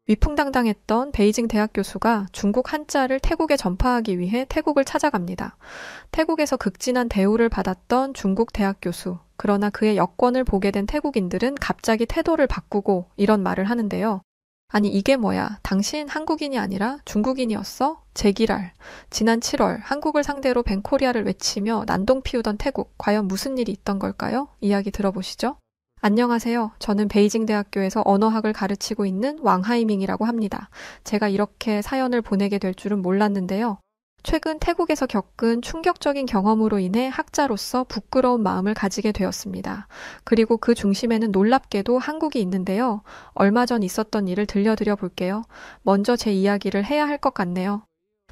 위풍당당했던 베이징 대학 교수가 중국 한자를 태국에 전파하기 위해 태국을 찾아갑니다. 태국에서 극진한 대우를 받았던 중국 대학 교수. 그러나 그의 여권을 보게 된 태국인들은 갑자기 태도를 바꾸고 이런 말을 하는데요. 아니 이게 뭐야? 당신 한국인이 아니라 중국인이었어? 제기랄. 지난 7월 한국을 상대로 벤코리아를 외치며 난동 피우던 태국. 과연 무슨 일이 있던 걸까요? 이야기 들어보시죠. 안녕하세요. 저는 베이징 대학교에서 언어학을 가르치고 있는 왕하이밍이라고 합니다. 제가 이렇게 사연을 보내게 될 줄은 몰랐는데요. 최근 태국에서 겪은 충격적인 경험으로 인해 학자로서 부끄러운 마음을 가지게 되었습니다. 그리고 그 중심에는 놀랍게도 한국이 있는데요. 얼마 전 있었던 일을 들려드려 볼게요. 먼저 제 이야기를 해야 할 것 같네요.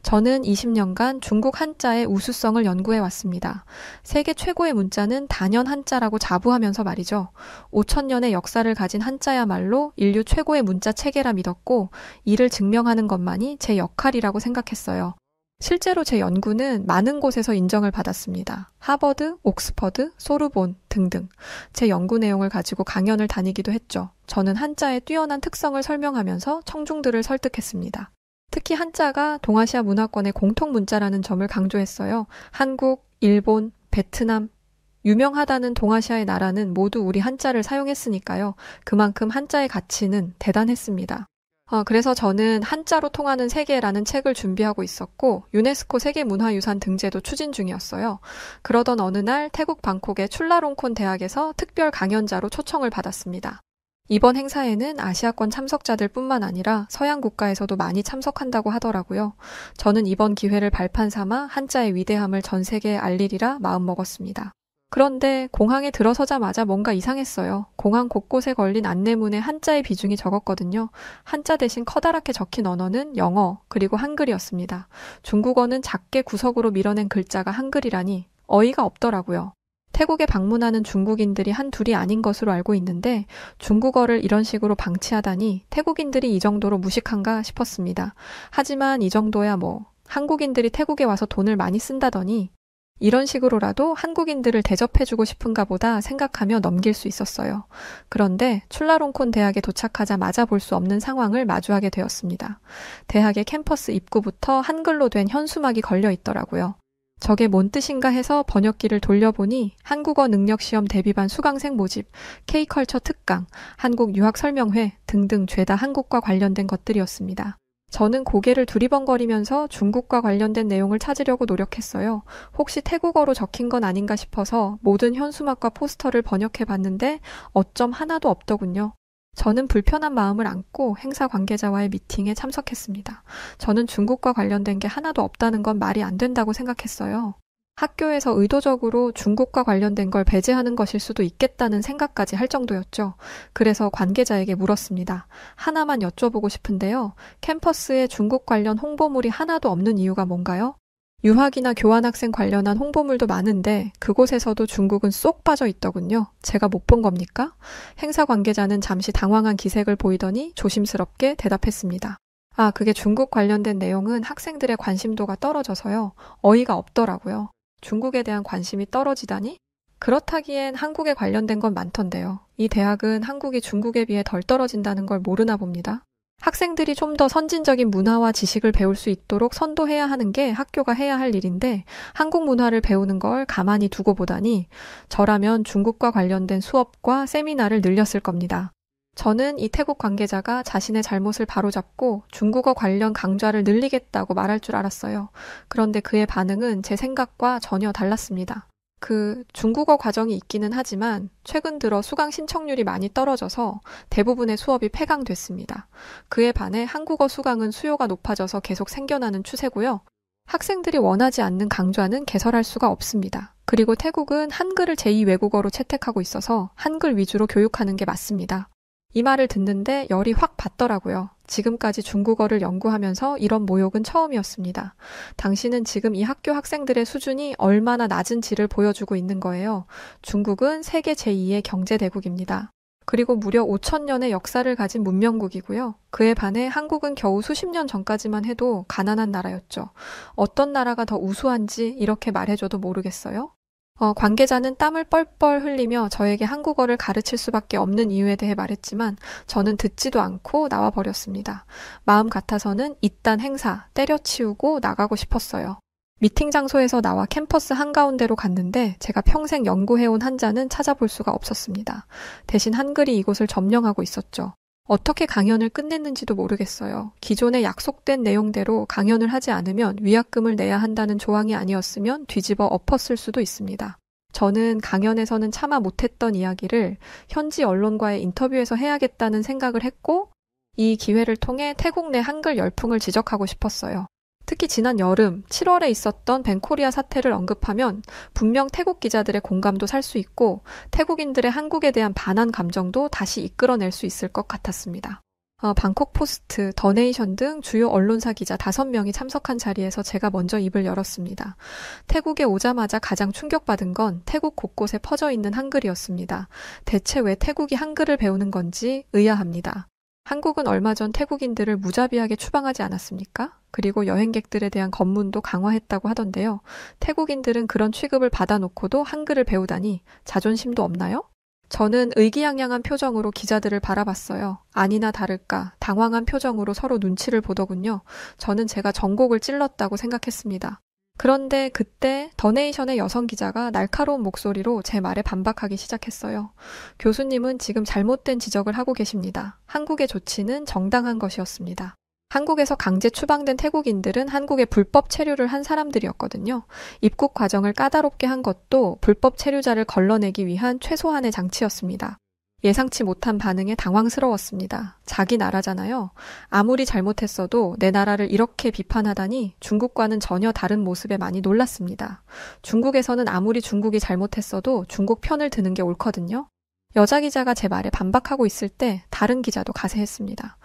저는 20년간 중국 한자의 우수성을 연구해 왔습니다. 세계 최고의 문자는 단연 한자라고 자부하면서 말이죠. 5천년의 역사를 가진 한자야말로 인류 최고의 문자 체계라 믿었고 이를 증명하는 것만이 제 역할이라고 생각했어요. 실제로 제 연구는 많은 곳에서 인정을 받았습니다. 하버드, 옥스퍼드, 소르본 등등. 제 연구 내용을 가지고 강연을 다니기도 했죠. 저는 한자의 뛰어난 특성을 설명하면서 청중들을 설득했습니다. 특히 한자가 동아시아 문화권의 공통 문자라는 점을 강조했어요. 한국, 일본, 베트남, 유명하다는 동아시아의 나라는 모두 우리 한자를 사용했으니까요. 그만큼 한자의 가치는 대단했습니다. 그래서 저는 한자로 통하는 세계라는 책을 준비하고 있었고 유네스코 세계문화유산 등재도 추진 중이었어요. 그러던 어느 날 태국 방콕의 출라롱콘 대학에서 특별 강연자로 초청을 받았습니다. 이번 행사에는 아시아권 참석자들 뿐만 아니라 서양 국가에서도 많이 참석한다고 하더라고요. 저는 이번 기회를 발판 삼아 한자의 위대함을 전 세계에 알리리라 마음먹었습니다. 그런데 공항에 들어서자마자 뭔가 이상했어요. 공항 곳곳에 걸린 안내문에 한자의 비중이 적었거든요. 한자 대신 커다랗게 적힌 언어는 영어 그리고 한글이었습니다. 중국어는 작게 구석으로 밀어낸 글자가 한글이라니 어이가 없더라고요. 태국에 방문하는 중국인들이 한둘이 아닌 것으로 알고 있는데 중국어를 이런 식으로 방치하다니 태국인들이 이 정도로 무식한가 싶었습니다. 하지만 이 정도야 한국인들이 태국에 와서 돈을 많이 쓴다더니 이런 식으로라도 한국인들을 대접해주고 싶은가 보다 생각하며 넘길 수 있었어요. 그런데 출라롱콘 대학에 도착하자마자 볼 수 없는 상황을 마주하게 되었습니다. 대학의 캠퍼스 입구부터 한글로 된 현수막이 걸려 있더라고요. 저게 뭔 뜻인가 해서 번역기를 돌려보니 한국어 능력시험 대비반 수강생 모집, K컬처 특강, 한국 유학 설명회 등등 죄다 한국과 관련된 것들이었습니다. 저는 고개를 두리번거리면서 중국과 관련된 내용을 찾으려고 노력했어요. 혹시 태국어로 적힌 건 아닌가 싶어서 모든 현수막과 포스터를 번역해봤는데 어쩜 하나도 없더군요. 저는 불편한 마음을 안고 행사 관계자와의 미팅에 참석했습니다. 저는 중국과 관련된 게 하나도 없다는 건 말이 안 된다고 생각했어요. 학교에서 의도적으로 중국과 관련된 걸 배제하는 것일 수도 있겠다는 생각까지 할 정도였죠. 그래서 관계자에게 물었습니다. 하나만 여쭤보고 싶은데요. 캠퍼스에 중국 관련 홍보물이 하나도 없는 이유가 뭔가요? 유학이나 교환학생 관련한 홍보물도 많은데 그곳에서도 중국은 쏙 빠져 있더군요. 제가 못 본 겁니까? 행사 관계자는 잠시 당황한 기색을 보이더니 조심스럽게 대답했습니다. 그게 중국 관련된 내용은 학생들의 관심도가 떨어져서요. 어이가 없더라고요. 중국에 대한 관심이 떨어지다니? 그렇다기엔 한국에 관련된 건 많던데요. 이 대학은 한국이 중국에 비해 덜 떨어진다는 걸 모르나 봅니다. 학생들이 좀 더 선진적인 문화와 지식을 배울 수 있도록 선도해야 하는 게 학교가 해야 할 일인데 한국 문화를 배우는 걸 가만히 두고 보다니 저라면 중국과 관련된 수업과 세미나를 늘렸을 겁니다. 저는 이 태국 관계자가 자신의 잘못을 바로잡고 중국어 관련 강좌를 늘리겠다고 말할 줄 알았어요. 그런데 그의 반응은 제 생각과 전혀 달랐습니다. 중국어 과정이 있기는 하지만 최근 들어 수강 신청률이 많이 떨어져서 대부분의 수업이 폐강됐습니다. 그에 반해 한국어 수강은 수요가 높아져서 계속 생겨나는 추세고요. 학생들이 원하지 않는 강좌는 개설할 수가 없습니다. 그리고 태국은 한글을 제2 외국어로 채택하고 있어서 한글 위주로 교육하는 게 맞습니다. 이 말을 듣는데 열이 확 받더라고요. 지금까지 중국어를 연구하면서 이런 모욕은 처음이었습니다. 당신은 지금 이 학교 학생들의 수준이 얼마나 낮은지를 보여주고 있는 거예요. 중국은 세계 제2의 경제대국입니다. 그리고 무려 5천년의 역사를 가진 문명국이고요. 그에 반해 한국은 겨우 수십 년 전까지만 해도 가난한 나라였죠. 어떤 나라가 더 우수한지 이렇게 말해줘도 모르겠어요? 관계자는 땀을 뻘뻘 흘리며 저에게 한국어를 가르칠 수밖에 없는 이유에 대해 말했지만 저는 듣지도 않고 나와 버렸습니다. 마음 같아서는 이딴 행사 때려치우고 나가고 싶었어요. 미팅 장소에서 나와 캠퍼스 한가운데로 갔는데 제가 평생 연구해온 한자는 찾아볼 수가 없었습니다. 대신 한글이 이곳을 점령하고 있었죠. 어떻게 강연을 끝냈는지도 모르겠어요. 기존에 약속된 내용대로 강연을 하지 않으면 위약금을 내야 한다는 조항이 아니었으면 뒤집어 엎었을 수도 있습니다. 저는 강연에서는 차마 못했던 이야기를 현지 언론과의 인터뷰에서 해야겠다는 생각을 했고 이 기회를 통해 태국 내 한글 열풍을 지적하고 싶었어요. 특히 지난 여름 7월에 있었던 벤코리아 사태를 언급하면 분명 태국 기자들의 공감도 살 수 있고 태국인들의 한국에 대한 반한 감정도 다시 이끌어낼 수 있을 것 같았습니다. 방콕 포스트, 더네이션 등 주요 언론사 기자 5명이 참석한 자리에서 제가 먼저 입을 열었습니다. 태국에 오자마자 가장 충격받은 건 태국 곳곳에 퍼져 있는 한글이었습니다. 대체 왜 태국이 한글을 배우는 건지 의아합니다. 한국은 얼마 전 태국인들을 무자비하게 추방하지 않았습니까? 그리고 여행객들에 대한 검문도 강화했다고 하던데요. 태국인들은 그런 취급을 받아놓고도 한글을 배우다니 자존심도 없나요? 저는 의기양양한 표정으로 기자들을 바라봤어요. 아니나 다를까 당황한 표정으로 서로 눈치를 보더군요. 저는 제가 전곡을 찔렀다고 생각했습니다. 그런데 그때 더네이션의 여성 기자가 날카로운 목소리로 제 말에 반박하기 시작했어요. 교수님은 지금 잘못된 지적을 하고 계십니다. 한국의 조치는 정당한 것이었습니다. 한국에서 강제 추방된 태국인들은 한국에 불법 체류를 한 사람들이었거든요. 입국 과정을 까다롭게 한 것도 불법 체류자를 걸러내기 위한 최소한의 장치였습니다. 예상치 못한 반응에 당황스러웠습니다. 자기 나라잖아요. 아무리 잘못했어도 내 나라를 이렇게 비판하다니 중국과는 전혀 다른 모습에 많이 놀랐습니다. 중국에서는 아무리 중국이 잘못했어도 중국 편을 드는 게 옳거든요. 여자 기자가 제 말에 반박하고 있을 때 다른 기자도 가세했습니다.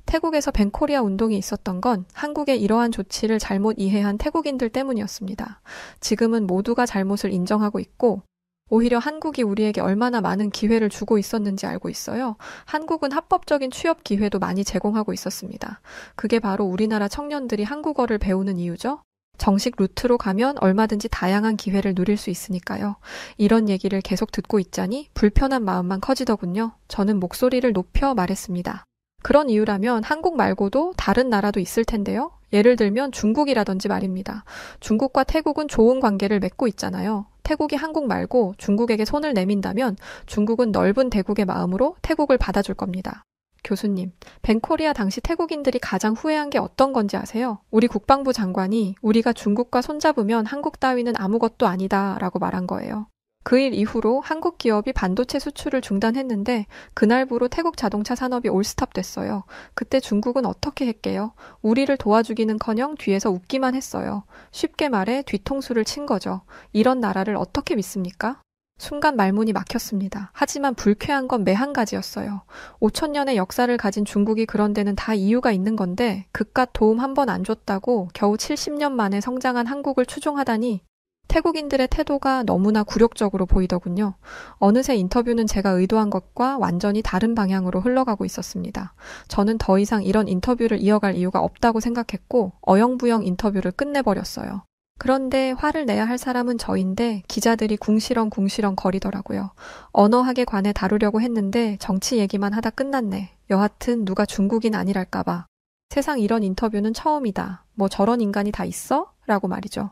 태국에서 벤코리아 운동이 있었던 건 한국의 이러한 조치를 잘못 이해한 태국인들 때문이었습니다. 지금은 모두가 잘못을 인정하고 있고 오히려 한국이 우리에게 얼마나 많은 기회를 주고 있었는지 알고 있어요. 한국은 합법적인 취업 기회도 많이 제공하고 있었습니다. 그게 바로 우리나라 청년들이 한국어를 배우는 이유죠. 정식 루트로 가면 얼마든지 다양한 기회를 누릴 수 있으니까요. 이런 얘기를 계속 듣고 있자니 불편한 마음만 커지더군요. 저는 목소리를 높여 말했습니다. 그런 이유라면 한국 말고도 다른 나라도 있을 텐데요. 예를 들면 중국이라든지 말입니다. 중국과 태국은 좋은 관계를 맺고 있잖아요. 태국이 한국 말고 중국에게 손을 내민다면 중국은 넓은 대국의 마음으로 태국을 받아줄 겁니다. 교수님, 벤코리아 당시 태국인들이 가장 후회한 게 어떤 건지 아세요? 우리 국방부 장관이 우리가 중국과 손잡으면 한국 따위는 아무것도 아니다 라고 말한 거예요. 그 일 이후로 한국 기업이 반도체 수출을 중단했는데 그날부로 태국 자동차 산업이 올스탑 됐어요. 그때 중국은 어떻게 했게요? 우리를 도와주기는커녕 뒤에서 웃기만 했어요. 쉽게 말해 뒤통수를 친 거죠. 이런 나라를 어떻게 믿습니까? 순간 말문이 막혔습니다. 하지만 불쾌한 건 매한 가지였어요. 5,000년의 역사를 가진 중국이 그런 데는 다 이유가 있는 건데 그깟 도움 한 번 안 줬다고 겨우 70년 만에 성장한 한국을 추종하다니 태국인들의 태도가 너무나 굴욕적으로 보이더군요. 어느새 인터뷰는 제가 의도한 것과 완전히 다른 방향으로 흘러가고 있었습니다. 저는 더 이상 이런 인터뷰를 이어갈 이유가 없다고 생각했고 어영부영 인터뷰를 끝내버렸어요. 그런데 화를 내야 할 사람은 저인데 기자들이 궁시렁 거리더라고요. 언어학에 관해 다루려고 했는데 정치 얘기만 하다 끝났네. 여하튼 누가 중국인 아니랄까봐. 세상 이런 인터뷰는 처음이다. 뭐 저런 인간이 다 있어? 라고 말이죠.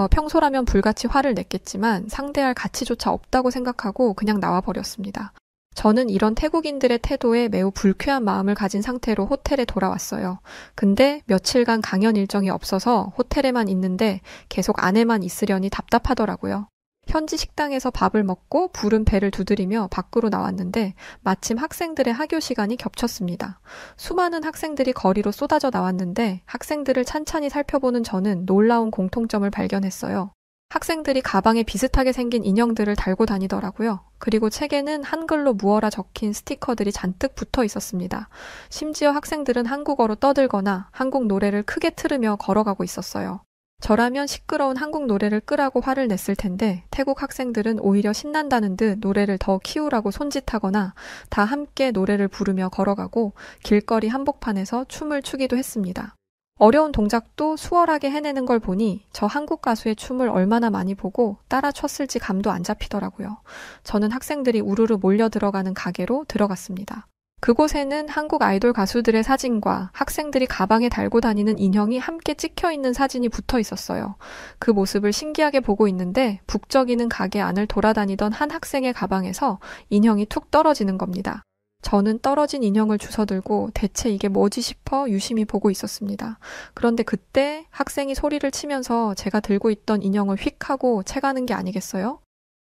평소라면 불같이 화를 냈겠지만 상대할 가치조차 없다고 생각하고 그냥 나와버렸습니다. 저는 이런 태국인들의 태도에 매우 불쾌한 마음을 가진 상태로 호텔에 돌아왔어요. 근데 며칠간 강연 일정이 없어서 호텔에만 있는데 계속 안에만 있으려니 답답하더라고요. 현지 식당에서 밥을 먹고 부른 배를 두드리며 밖으로 나왔는데 마침 학생들의 하교 시간이 겹쳤습니다. 수많은 학생들이 거리로 쏟아져 나왔는데 학생들을 찬찬히 살펴보는 저는 놀라운 공통점을 발견했어요. 학생들이 가방에 비슷하게 생긴 인형들을 달고 다니더라고요. 그리고 책에는 한글로 무어라 적힌 스티커들이 잔뜩 붙어 있었습니다. 심지어 학생들은 한국어로 떠들거나 한국 노래를 크게 틀으며 걸어가고 있었어요. 저라면 시끄러운 한국 노래를 끄라고 화를 냈을 텐데 태국 학생들은 오히려 신난다는 듯 노래를 더 키우라고 손짓하거나 다 함께 노래를 부르며 걸어가고 길거리 한복판에서 춤을 추기도 했습니다. 어려운 동작도 수월하게 해내는 걸 보니 저 한국 가수의 춤을 얼마나 많이 보고 따라 췄을지 감도 안 잡히더라고요. 저는 학생들이 우르르 몰려 들어가는 가게로 들어갔습니다. 그곳에는 한국 아이돌 가수들의 사진과 학생들이 가방에 달고 다니는 인형이 함께 찍혀 있는 사진이 붙어 있었어요. 그 모습을 신기하게 보고 있는데 북적이는 가게 안을 돌아다니던 한 학생의 가방에서 인형이 툭 떨어지는 겁니다. 저는 떨어진 인형을 주워들고 대체 이게 뭐지 싶어 유심히 보고 있었습니다. 그런데 그때 학생이 소리를 치면서 제가 들고 있던 인형을 휙 하고 채가는 게 아니겠어요?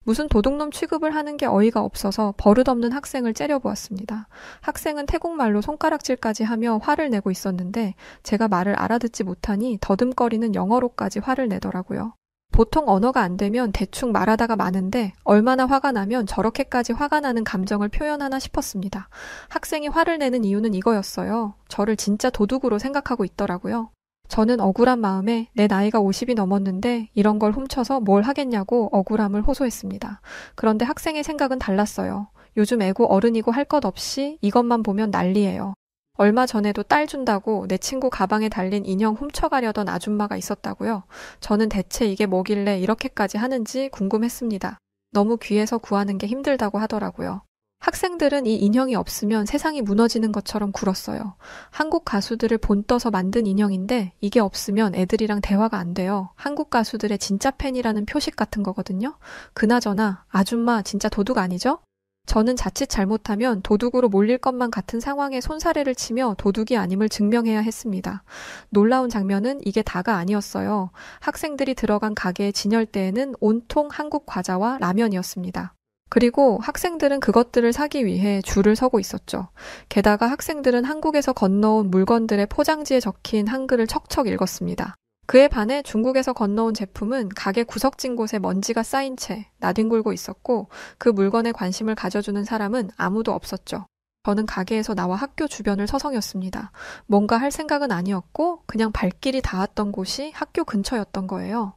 무슨 도둑놈 취급을 하는 게 어이가 없어서 버릇없는 학생을 째려보았습니다. 학생은 태국말로 손가락질까지 하며 화를 내고 있었는데 제가 말을 알아듣지 못하니 더듬거리는 영어로까지 화를 내더라고요. 보통 언어가 안 되면 대충 말하다가 마는데 얼마나 화가 나면 저렇게까지 화가 나는 감정을 표현하나 싶었습니다. 학생이 화를 내는 이유는 이거였어요. 저를 진짜 도둑으로 생각하고 있더라고요. 저는 억울한 마음에 내 나이가 50이 넘었는데 이런 걸 훔쳐서 뭘 하겠냐고 억울함을 호소했습니다. 그런데 학생의 생각은 달랐어요. 요즘 애고 어른이고 할 것 없이 이것만 보면 난리예요. 얼마 전에도 딸 준다고 내 친구 가방에 달린 인형 훔쳐가려던 아줌마가 있었다고요. 저는 대체 이게 뭐길래 이렇게까지 하는지 궁금했습니다. 너무 귀해서 구하는 게 힘들다고 하더라고요. 학생들은 이 인형이 없으면 세상이 무너지는 것처럼 굴었어요. 한국 가수들을 본떠서 만든 인형인데 이게 없으면 애들이랑 대화가 안 돼요. 한국 가수들의 진짜 팬이라는 표식 같은 거거든요. 그나저나 아줌마 진짜 도둑 아니죠? 저는 자칫 잘못하면 도둑으로 몰릴 것만 같은 상황에 손사래를 치며 도둑이 아님을 증명해야 했습니다. 놀라운 장면은 이게 다가 아니었어요. 학생들이 들어간 가게의 진열대에는 온통 한국 과자와 라면이었습니다. 그리고 학생들은 그것들을 사기 위해 줄을 서고 있었죠. 게다가 학생들은 한국에서 건너온 물건들의 포장지에 적힌 한글을 척척 읽었습니다. 그에 반해 중국에서 건너온 제품은 가게 구석진 곳에 먼지가 쌓인 채 나뒹굴고 있었고 그 물건에 관심을 가져주는 사람은 아무도 없었죠. 저는 가게에서 나와 학교 주변을 서성였습니다. 뭔가 할 생각은 아니었고 그냥 발길이 닿았던 곳이 학교 근처였던 거예요.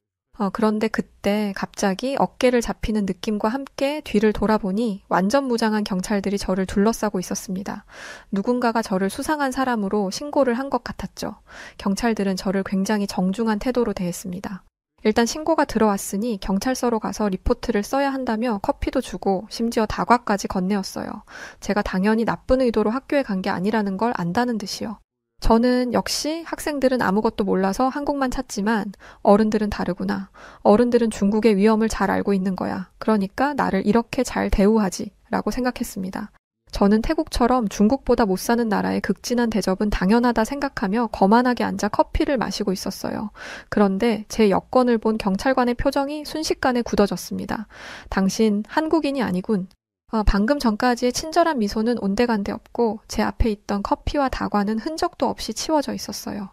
그런데 그때 갑자기 어깨를 잡히는 느낌과 함께 뒤를 돌아보니 완전 무장한 경찰들이 저를 둘러싸고 있었습니다. 누군가가 저를 수상한 사람으로 신고를 한 것 같았죠. 경찰들은 저를 굉장히 정중한 태도로 대했습니다. 일단 신고가 들어왔으니 경찰서로 가서 리포트를 써야 한다며 커피도 주고 심지어 다과까지 건네었어요. 제가 당연히 나쁜 의도로 학교에 간 게 아니라는 걸 안다는 듯이요. 저는 역시 학생들은 아무것도 몰라서 한국만 찾지만 어른들은 다르구나. 어른들은 중국의 위험을 잘 알고 있는 거야. 그러니까 나를 이렇게 잘 대우하지 라고 생각했습니다. 저는 태국처럼 중국보다 못 사는 나라의 극진한 대접은 당연하다 생각하며 거만하게 앉아 커피를 마시고 있었어요. 그런데 제 여권을 본 경찰관의 표정이 순식간에 굳어졌습니다. 당신 한국인이 아니군. 방금 전까지의 친절한 미소는 온데간데 없고 제 앞에 있던 커피와 다과는 흔적도 없이 치워져 있었어요.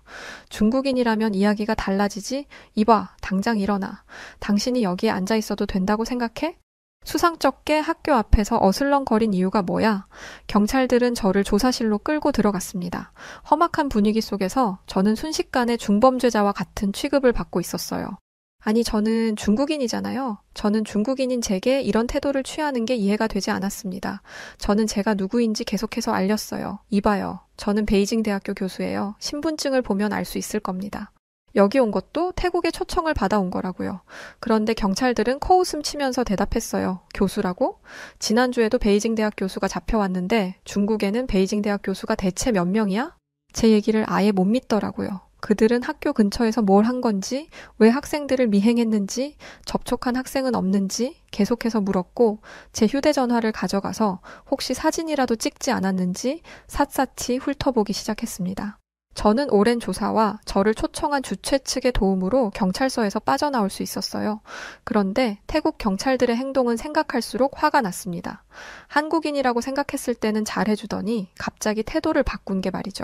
중국인이라면 이야기가 달라지지? 이봐, 당장 일어나. 당신이 여기에 앉아 있어도 된다고 생각해? 수상쩍게 학교 앞에서 어슬렁거린 이유가 뭐야? 경찰들은 저를 조사실로 끌고 들어갔습니다. 험악한 분위기 속에서 저는 순식간에 중범죄자와 같은 취급을 받고 있었어요. 아니, 저는 중국인이잖아요. 저는 중국인인 제게 이런 태도를 취하는 게 이해가 되지 않았습니다. 저는 제가 누구인지 계속해서 알렸어요. 이봐요. 저는 베이징 대학교 교수예요. 신분증을 보면 알 수 있을 겁니다. 여기 온 것도 태국의 초청을 받아온 거라고요. 그런데 경찰들은 코웃음 치면서 대답했어요. 교수라고? 지난주에도 베이징 대학 교수가 잡혀왔는데 중국에는 베이징 대학 교수가 대체 몇 명이야? 제 얘기를 아예 못 믿더라고요. 그들은 학교 근처에서 뭘 한 건지, 왜 학생들을 미행했는지, 접촉한 학생은 없는지 계속해서 물었고 제 휴대전화를 가져가서 혹시 사진이라도 찍지 않았는지 샅샅이 훑어보기 시작했습니다. 저는 오랜 조사와 저를 초청한 주최 측의 도움으로 경찰서에서 빠져나올 수 있었어요. 그런데 태국 경찰들의 행동은 생각할수록 화가 났습니다. 한국인이라고 생각했을 때는 잘해주더니 갑자기 태도를 바꾼 게 말이죠.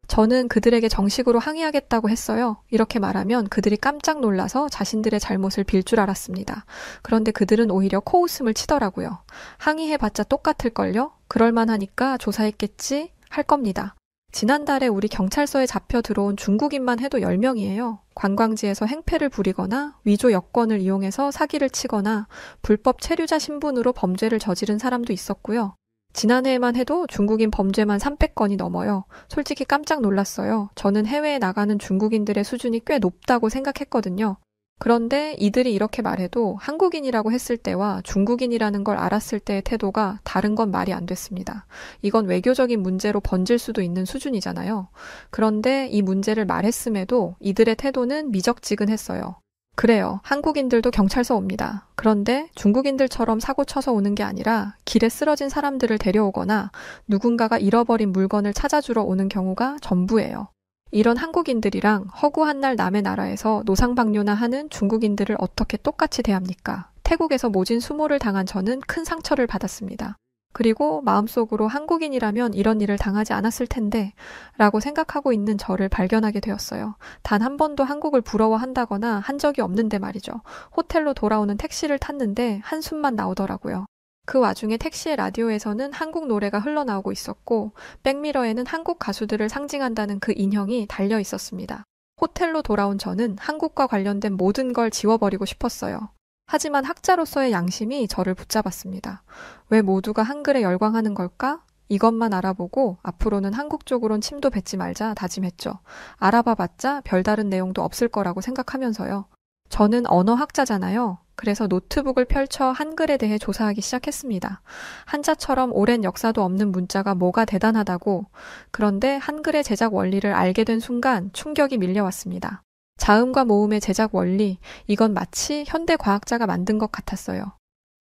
저는 그들에게 정식으로 항의하겠다고 했어요. 이렇게 말하면 그들이 깜짝 놀라서 자신들의 잘못을 빌 줄 알았습니다. 그런데 그들은 오히려 코웃음을 치더라고요. 항의해봤자 똑같을걸요? 그럴만하니까 조사했겠지? 할 겁니다. 지난달에 우리 경찰서에 잡혀 들어온 중국인만 해도 10명이에요. 관광지에서 행패를 부리거나 위조 여권을 이용해서 사기를 치거나 불법 체류자 신분으로 범죄를 저지른 사람도 있었고요. 지난해에만 해도 중국인 범죄만 300건이 넘어요. 솔직히 깜짝 놀랐어요. 저는 해외에 나가는 중국인들의 수준이 꽤 높다고 생각했거든요. 그런데 이들이 이렇게 말해도 한국인이라고 했을 때와 중국인이라는 걸 알았을 때의 태도가 다른 건 말이 안 됐습니다. 이건 외교적인 문제로 번질 수도 있는 수준이잖아요. 그런데 이 문제를 말했음에도 이들의 태도는 미적지근했어요. 그래요. 한국인들도 경찰서 옵니다. 그런데 중국인들처럼 사고 쳐서 오는 게 아니라 길에 쓰러진 사람들을 데려오거나 누군가가 잃어버린 물건을 찾아주러 오는 경우가 전부예요. 이런 한국인들이랑 허구한 날 남의 나라에서 노상방뇨나 하는 중국인들을 어떻게 똑같이 대합니까? 태국에서 모진 수모를 당한 저는 큰 상처를 받았습니다. 그리고 마음속으로 한국인이라면 이런 일을 당하지 않았을 텐데 라고 생각하고 있는 저를 발견하게 되었어요. 단 한 번도 한국을 부러워한다거나 한 적이 없는데 말이죠. 호텔로 돌아오는 택시를 탔는데 한숨만 나오더라고요. 그 와중에 택시의 라디오에서는 한국 노래가 흘러나오고 있었고 백미러에는 한국 가수들을 상징한다는 그 인형이 달려 있었습니다. 호텔로 돌아온 저는 한국과 관련된 모든 걸 지워버리고 싶었어요. 하지만 학자로서의 양심이 저를 붙잡았습니다. 왜 모두가 한글에 열광하는 걸까? 이것만 알아보고 앞으로는 한국 쪽으론 침도 뱉지 말자 다짐했죠. 알아봐봤자 별다른 내용도 없을 거라고 생각하면서요. 저는 언어학자잖아요. 그래서 노트북을 펼쳐 한글에 대해 조사하기 시작했습니다. 한자처럼 오랜 역사도 없는 문자가 뭐가 대단하다고. 그런데 한글의 제작 원리를 알게 된 순간 충격이 밀려왔습니다. 자음과 모음의 제작 원리, 이건 마치 현대 과학자가 만든 것 같았어요.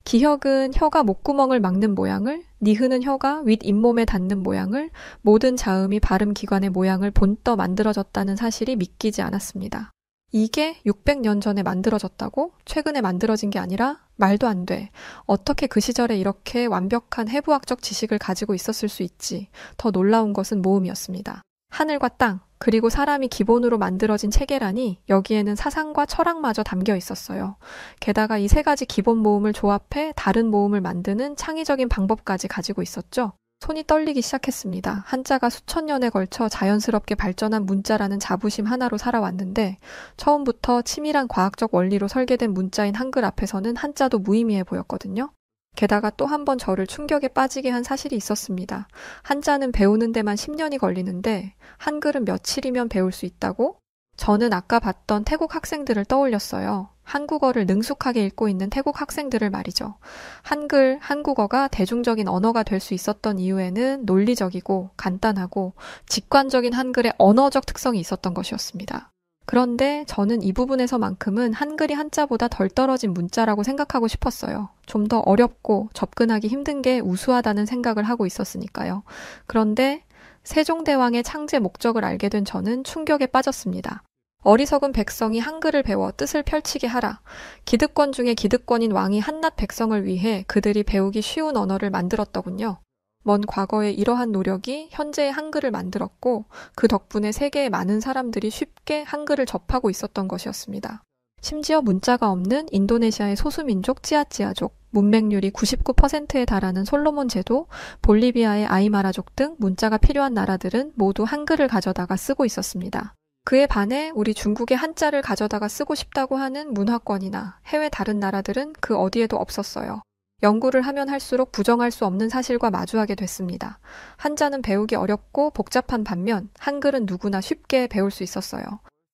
기혁은 혀가 목구멍을 막는 모양을, 니흐는 혀가 윗 잇몸에 닿는 모양을, 모든 자음이 발음 기관의 모양을 본떠 만들어졌다는 사실이 믿기지 않았습니다. 이게 600년 전에 만들어졌다고? 최근에 만들어진 게 아니라? 말도 안 돼. 어떻게 그 시절에 이렇게 완벽한 해부학적 지식을 가지고 있었을 수 있지. 더 놀라운 것은 모음이었습니다. 하늘과 땅, 그리고 사람이 기본으로 만들어진 체계라니 여기에는 사상과 철학마저 담겨 있었어요. 게다가 이 세 가지 기본 모음을 조합해 다른 모음을 만드는 창의적인 방법까지 가지고 있었죠. 손이 떨리기 시작했습니다. 한자가 수천 년에 걸쳐 자연스럽게 발전한 문자라는 자부심 하나로 살아왔는데 처음부터 치밀한 과학적 원리로 설계된 문자인 한글 앞에서는 한자도 무의미해 보였거든요. 게다가 또 한 번 저를 충격에 빠지게 한 사실이 있었습니다. 한자는 배우는 데만 10년이 걸리는데 한글은 며칠이면 배울 수 있다고? 저는 아까 봤던 태국 학생들을 떠올렸어요. 한국어를 능숙하게 읽고 있는 태국 학생들을 말이죠. 한글, 한국어가 대중적인 언어가 될 수 있었던 이유에는 논리적이고 간단하고 직관적인 한글의 언어적 특성이 있었던 것이었습니다. 그런데 저는 이 부분에서만큼은 한글이 한자보다 덜 떨어진 문자라고 생각하고 싶었어요. 좀 더 어렵고 접근하기 힘든 게 우수하다는 생각을 하고 있었으니까요. 그런데 세종대왕의 창제 목적을 알게 된 저는 충격에 빠졌습니다. 어리석은 백성이 한글을 배워 뜻을 펼치게 하라. 기득권 중에 기득권인 왕이 한낱 백성을 위해 그들이 배우기 쉬운 언어를 만들었더군요. 먼 과거에 이러한 노력이 현재의 한글을 만들었고 그 덕분에 세계의 많은 사람들이 쉽게 한글을 접하고 있었던 것이었습니다. 심지어 문자가 없는 인도네시아의 소수민족 찌아찌아족, 문맹률이 99%에 달하는 솔로몬 제도, 볼리비아의 아이마라족 등 문자가 필요한 나라들은 모두 한글을 가져다가 쓰고 있었습니다. 그에 반해 우리 중국의 한자를 가져다가 쓰고 싶다고 하는 문화권이나 해외 다른 나라들은 그 어디에도 없었어요. 연구를 하면 할수록 부정할 수 없는 사실과 마주하게 됐습니다. 한자는 배우기 어렵고 복잡한 반면 한글은 누구나 쉽게 배울 수 있었어요.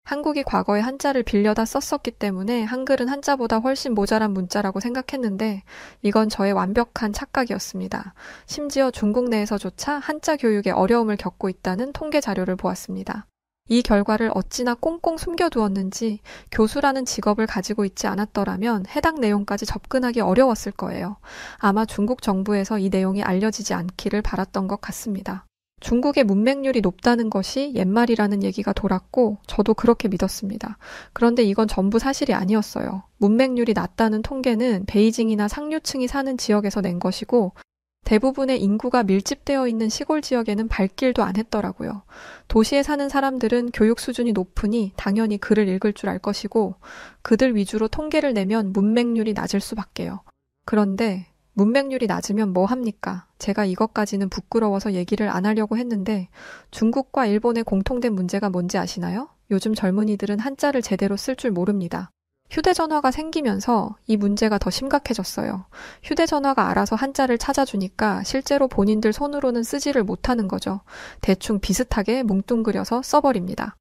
한국이 과거에 한자를 빌려다 썼었기 때문에 한글은 한자보다 훨씬 모자란 문자라고 생각했는데 이건 저의 완벽한 착각이었습니다. 심지어 중국 내에서조차 한자 교육에 어려움을 겪고 있다는 통계 자료를 보았습니다. 이 결과를 어찌나 꽁꽁 숨겨두었는지 교수라는 직업을 가지고 있지 않았더라면 해당 내용까지 접근하기 어려웠을 거예요. 아마 중국 정부에서 이 내용이 알려지지 않기를 바랐던 것 같습니다. 중국의 문맹률이 높다는 것이 옛말이라는 얘기가 돌았고 저도 그렇게 믿었습니다. 그런데 이건 전부 사실이 아니었어요. 문맹률이 낮다는 통계는 베이징이나 상류층이 사는 지역에서 낸 것이고 대부분의 인구가 밀집되어 있는 시골 지역에는 발길도 안 했더라고요. 도시에 사는 사람들은 교육 수준이 높으니 당연히 글을 읽을 줄 알 것이고 그들 위주로 통계를 내면 문맹률이 낮을 수밖에요. 그런데 문맹률이 낮으면 뭐 합니까? 제가 이것까지는 부끄러워서 얘기를 안 하려고 했는데 중국과 일본의 공통된 문제가 뭔지 아시나요? 요즘 젊은이들은 한자를 제대로 쓸 줄 모릅니다. 휴대전화가 생기면서 이 문제가 더 심각해졌어요. 휴대전화가 알아서 한자를 찾아주니까 실제로 본인들 손으로는 쓰지를 못하는 거죠. 대충 비슷하게 뭉뚱그려서 써버립니다.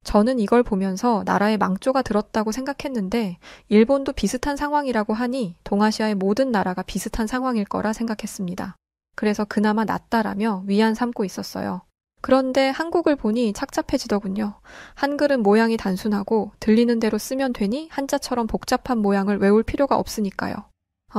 저는 이걸 보면서 나라에 망조가 들었다고 생각했는데 일본도 비슷한 상황이라고 하니 동아시아의 모든 나라가 비슷한 상황일 거라 생각했습니다. 그래서 그나마 낫다라며 위안 삼고 있었어요. 그런데 한국을 보니 착잡해지더군요. 한글은 모양이 단순하고 들리는 대로 쓰면 되니 한자처럼 복잡한 모양을 외울 필요가 없으니까요.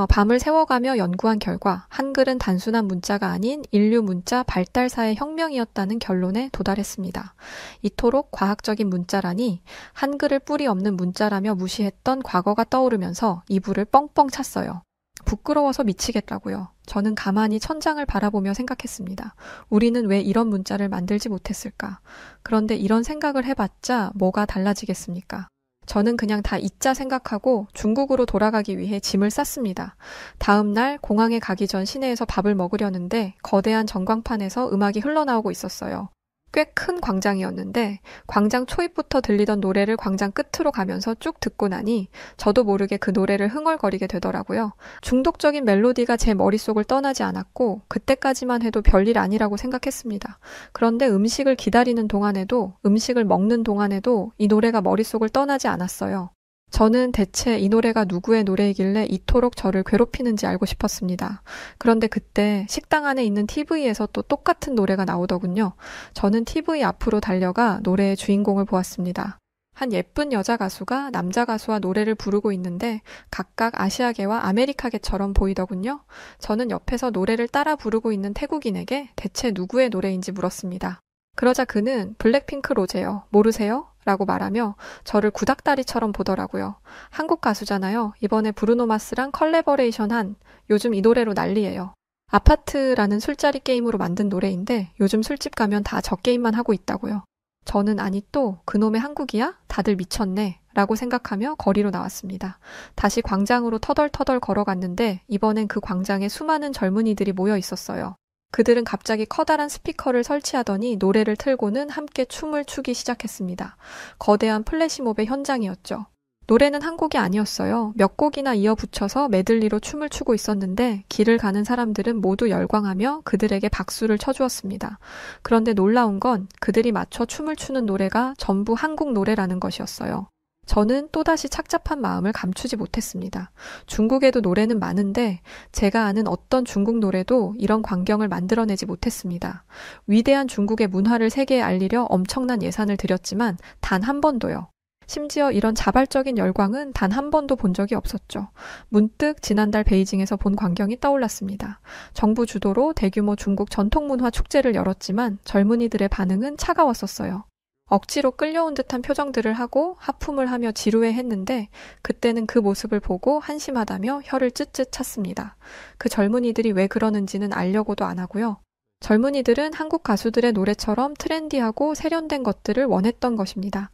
밤을 새워가며 연구한 결과 한글은 단순한 문자가 아닌 인류 문자 발달사의 혁명이었다는 결론에 도달했습니다. 이토록 과학적인 문자라니 한글을 뿌리 없는 문자라며 무시했던 과거가 떠오르면서 이불을 뻥뻥 찼어요. 부끄러워서 미치겠다고요. 저는 가만히 천장을 바라보며 생각했습니다. 우리는 왜 이런 문자를 만들지 못했을까? 그런데 이런 생각을 해봤자 뭐가 달라지겠습니까? 저는 그냥 다 잊자 생각하고 중국으로 돌아가기 위해 짐을 쌌습니다. 다음 날 공항에 가기 전 시내에서 밥을 먹으려는데 거대한 전광판에서 음악이 흘러나오고 있었어요. 꽤 큰 광장이었는데 광장 초입부터 들리던 노래를 광장 끝으로 가면서 쭉 듣고 나니 저도 모르게 그 노래를 흥얼거리게 되더라고요. 중독적인 멜로디가 제 머릿속을 떠나지 않았고 그때까지만 해도 별일 아니라고 생각했습니다. 그런데 음식을 기다리는 동안에도 음식을 먹는 동안에도 이 노래가 머릿속을 떠나지 않았어요. 저는 대체 이 노래가 누구의 노래이길래 이토록 저를 괴롭히는지 알고 싶었습니다. 그런데 그때 식당 안에 있는 TV에서 또 똑같은 노래가 나오더군요. 저는 TV 앞으로 달려가 노래의 주인공을 보았습니다. 한 예쁜 여자 가수가 남자 가수와 노래를 부르고 있는데 각각 아시아계와 아메리카계처럼 보이더군요. 저는 옆에서 노래를 따라 부르고 있는 태국인에게 대체 누구의 노래인지 물었습니다. 그러자 그는 블랙핑크 로제요. 모르세요? 라고 말하며 저를 구닥다리처럼 보더라고요. 한국 가수잖아요. 이번에 브루노 마스랑 컬래버레이션한 요즘 이 노래로 난리예요. 아파트라는 술자리 게임으로 만든 노래인데 요즘 술집 가면 다 저 게임만 하고 있다고요. 저는 아니 또 그놈의 한국이야? 다들 미쳤네. 라고 생각하며 거리로 나왔습니다. 다시 광장으로 터덜터덜 걸어갔는데 이번엔 그 광장에 수많은 젊은이들이 모여 있었어요. 그들은 갑자기 커다란 스피커를 설치하더니 노래를 틀고는 함께 춤을 추기 시작했습니다. 거대한 플래시몹의 현장이었죠. 노래는 한 곡이 아니었어요. 몇 곡이나 이어 붙여서 메들리로 춤을 추고 있었는데 길을 가는 사람들은 모두 열광하며 그들에게 박수를 쳐주었습니다. 그런데 놀라운 건 그들이 맞춰 춤을 추는 노래가 전부 한국 노래라는 것이었어요. 저는 또다시 착잡한 마음을 감추지 못했습니다. 중국에도 노래는 많은데 제가 아는 어떤 중국 노래도 이런 광경을 만들어내지 못했습니다. 위대한 중국의 문화를 세계에 알리려 엄청난 예산을 들였지만 단 한 번도요. 심지어 이런 자발적인 열광은 단 한 번도 본 적이 없었죠. 문득 지난달 베이징에서 본 광경이 떠올랐습니다. 정부 주도로 대규모 중국 전통문화 축제를 열었지만 젊은이들의 반응은 차가웠었어요. 억지로 끌려온 듯한 표정들을 하고 하품을 하며 지루해했는데 그때는 그 모습을 보고 한심하다며 혀를 쯧쯧 찼습니다. 그 젊은이들이 왜 그러는지는 알려고도 안 하고요. 젊은이들은 한국 가수들의 노래처럼 트렌디하고 세련된 것들을 원했던 것입니다.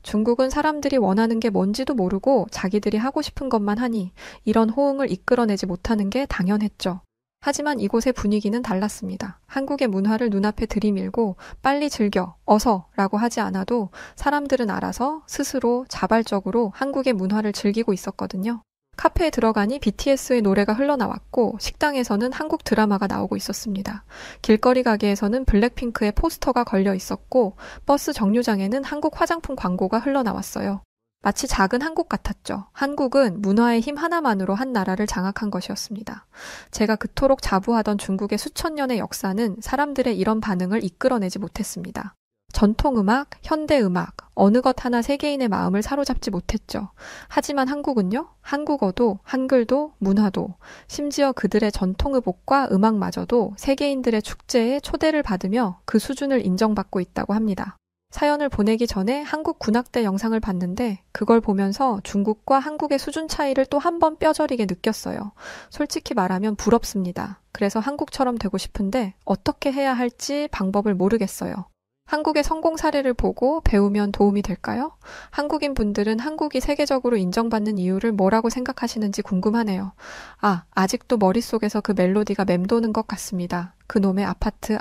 중국은 사람들이 원하는 게 뭔지도 모르고 자기들이 하고 싶은 것만 하니 이런 호응을 이끌어내지 못하는 게 당연했죠. 하지만 이곳의 분위기는 달랐습니다. 한국의 문화를 눈앞에 들이밀고 빨리 즐겨, 어서 라고 하지 않아도 사람들은 알아서 스스로 자발적으로 한국의 문화를 즐기고 있었거든요. 카페에 들어가니 BTS의 노래가 흘러나왔고 식당에서는 한국 드라마가 나오고 있었습니다. 길거리 가게에서는 블랙핑크의 포스터가 걸려 있었고 버스 정류장에는 한국 화장품 광고가 흘러나왔어요. 마치 작은 한국 같았죠. 한국은 문화의 힘 하나만으로 한 나라를 장악한 것이었습니다. 제가 그토록 자부하던 중국의 수천 년의 역사는 사람들의 이런 반응을 이끌어내지 못했습니다. 전통음악, 현대음악, 어느 것 하나 세계인의 마음을 사로잡지 못했죠. 하지만 한국은요? 한국어도, 한글도, 문화도, 심지어 그들의 전통의복과 음악마저도 세계인들의 축제에 초대를 받으며 그 수준을 인정받고 있다고 합니다. 사연을 보내기 전에 한국 군악대 영상을 봤는데 그걸 보면서 중국과 한국의 수준 차이를 또 한 번 뼈저리게 느꼈어요. 솔직히 말하면 부럽습니다. 그래서 한국처럼 되고 싶은데 어떻게 해야 할지 방법을 모르겠어요. 한국의 성공 사례를 보고 배우면 도움이 될까요? 한국인 분들은 한국이 세계적으로 인정받는 이유를 뭐라고 생각하시는지 궁금하네요. 아직도 머릿속에서 그 멜로디가 맴도는 것 같습니다. 그놈의 아파트.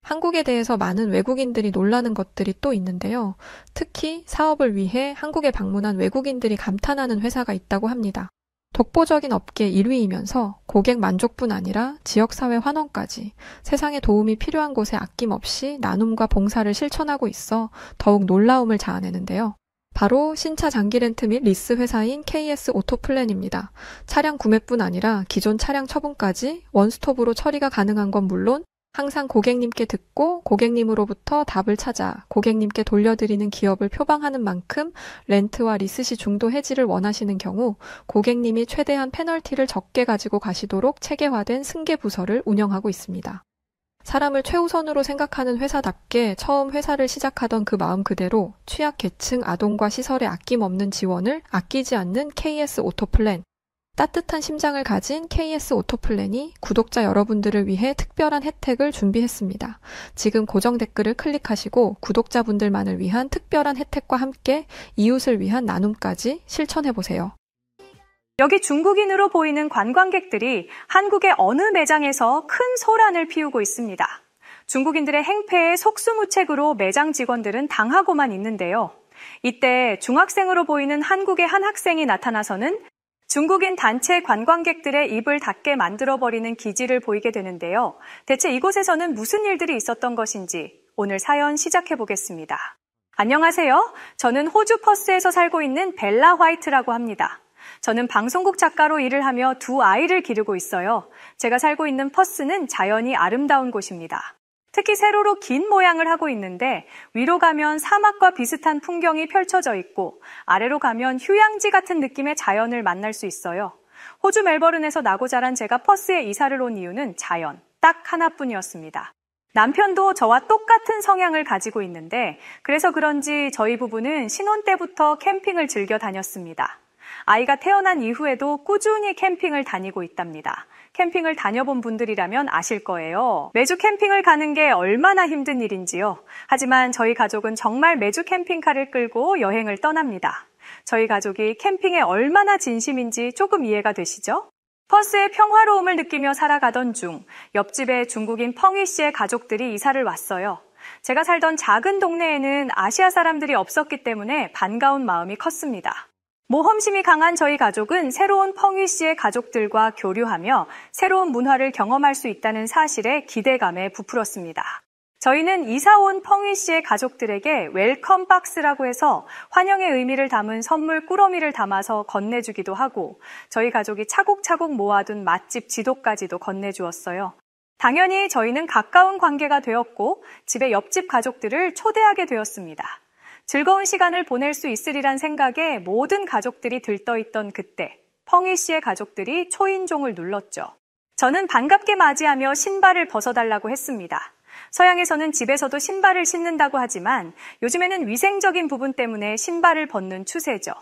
한국에 대해서 많은 외국인들이 놀라는 것들이 또 있는데요. 특히 사업을 위해 한국에 방문한 외국인들이 감탄하는 회사가 있다고 합니다. 독보적인 업계 1위이면서 고객 만족뿐 아니라 지역사회 환원까지 세상에 도움이 필요한 곳에 아낌없이 나눔과 봉사를 실천하고 있어 더욱 놀라움을 자아내는데요. 바로 신차 장기 렌트 및 리스 회사인 KS 오토플랜입니다. 차량 구매뿐 아니라 기존 차량 처분까지 원스톱으로 처리가 가능한 건 물론 항상 고객님께 듣고 고객님으로부터 답을 찾아 고객님께 돌려드리는 기업을 표방하는 만큼 렌트와 리스 시 중도 해지를 원하시는 경우 고객님이 최대한 페널티를 적게 가지고 가시도록 체계화된 승계 부서를 운영하고 있습니다. 사람을 최우선으로 생각하는 회사답게 처음 회사를 시작하던 그 마음 그대로 취약계층 아동과 시설에 아낌없는 지원을 아끼지 않는 KS 오토플랜. 따뜻한 심장을 가진 KS 오토플랜이 구독자 여러분들을 위해 특별한 혜택을 준비했습니다. 지금 고정 댓글을 클릭하시고 구독자분들만을 위한 특별한 혜택과 함께 이웃을 위한 나눔까지 실천해보세요. 여기 중국인으로 보이는 관광객들이 한국의 어느 매장에서 큰 소란을 피우고 있습니다. 중국인들의 행패에 속수무책으로 매장 직원들은 당하고만 있는데요. 이때 중학생으로 보이는 한국의 한 학생이 나타나서는 중국인 단체 관광객들의 입을 닫게 만들어버리는 기질을 보이게 되는데요. 대체 이곳에서는 무슨 일들이 있었던 것인지 오늘 사연 시작해보겠습니다. 안녕하세요. 저는 호주 퍼스에서 살고 있는 벨라 화이트라고 합니다. 저는 방송국 작가로 일을 하며 두 아이를 기르고 있어요. 제가 살고 있는 퍼스는 자연이 아름다운 곳입니다. 특히 세로로 긴 모양을 하고 있는데 위로 가면 사막과 비슷한 풍경이 펼쳐져 있고 아래로 가면 휴양지 같은 느낌의 자연을 만날 수 있어요. 호주 멜버른에서 나고 자란 제가 퍼스에 이사를 온 이유는 자연, 딱 하나뿐이었습니다. 남편도 저와 똑같은 성향을 가지고 있는데 그래서 그런지 저희 부부는 신혼 때부터 캠핑을 즐겨 다녔습니다. 아이가 태어난 이후에도 꾸준히 캠핑을 다니고 있답니다. 캠핑을 다녀본 분들이라면 아실 거예요. 매주 캠핑을 가는 게 얼마나 힘든 일인지요. 하지만 저희 가족은 정말 매주 캠핑카를 끌고 여행을 떠납니다. 저희 가족이 캠핑에 얼마나 진심인지 조금 이해가 되시죠? 퍼스의 평화로움을 느끼며 살아가던 중 옆집에 중국인 펑이 씨의 가족들이 이사를 왔어요. 제가 살던 작은 동네에는 아시아 사람들이 없었기 때문에 반가운 마음이 컸습니다. 모험심이 강한 저희 가족은 새로운 펑위 씨의 가족들과 교류하며 새로운 문화를 경험할 수 있다는 사실에 기대감에 부풀었습니다. 저희는 이사 온 펑위 씨의 가족들에게 웰컴 박스라고 해서 환영의 의미를 담은 선물 꾸러미를 담아서 건네주기도 하고 저희 가족이 차곡차곡 모아둔 맛집 지도까지도 건네주었어요. 당연히 저희는 가까운 관계가 되었고 집에 옆집 가족들을 초대하게 되었습니다. 즐거운 시간을 보낼 수 있으리란 생각에 모든 가족들이 들떠있던 그때 펑위 씨의 가족들이 초인종을 눌렀죠. 저는 반갑게 맞이하며 신발을 벗어달라고 했습니다. 서양에서는 집에서도 신발을 신는다고 하지만 요즘에는 위생적인 부분 때문에 신발을 벗는 추세죠.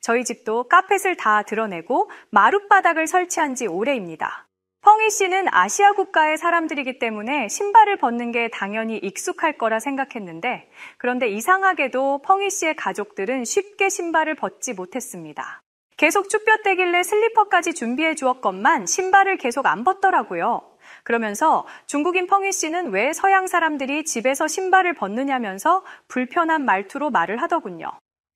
저희 집도 카펫을 다 드러내고 마룻바닥을 설치한 지 오래입니다. 펑위 씨는 아시아 국가의 사람들이기 때문에 신발을 벗는 게 당연히 익숙할 거라 생각했는데 그런데 이상하게도 펑위 씨의 가족들은 쉽게 신발을 벗지 못했습니다. 계속 쭈뼛대길래 슬리퍼까지 준비해 주었건만 신발을 계속 안 벗더라고요. 그러면서 중국인 펑위 씨는 왜 서양 사람들이 집에서 신발을 벗느냐면서 불편한 말투로 말을 하더군요.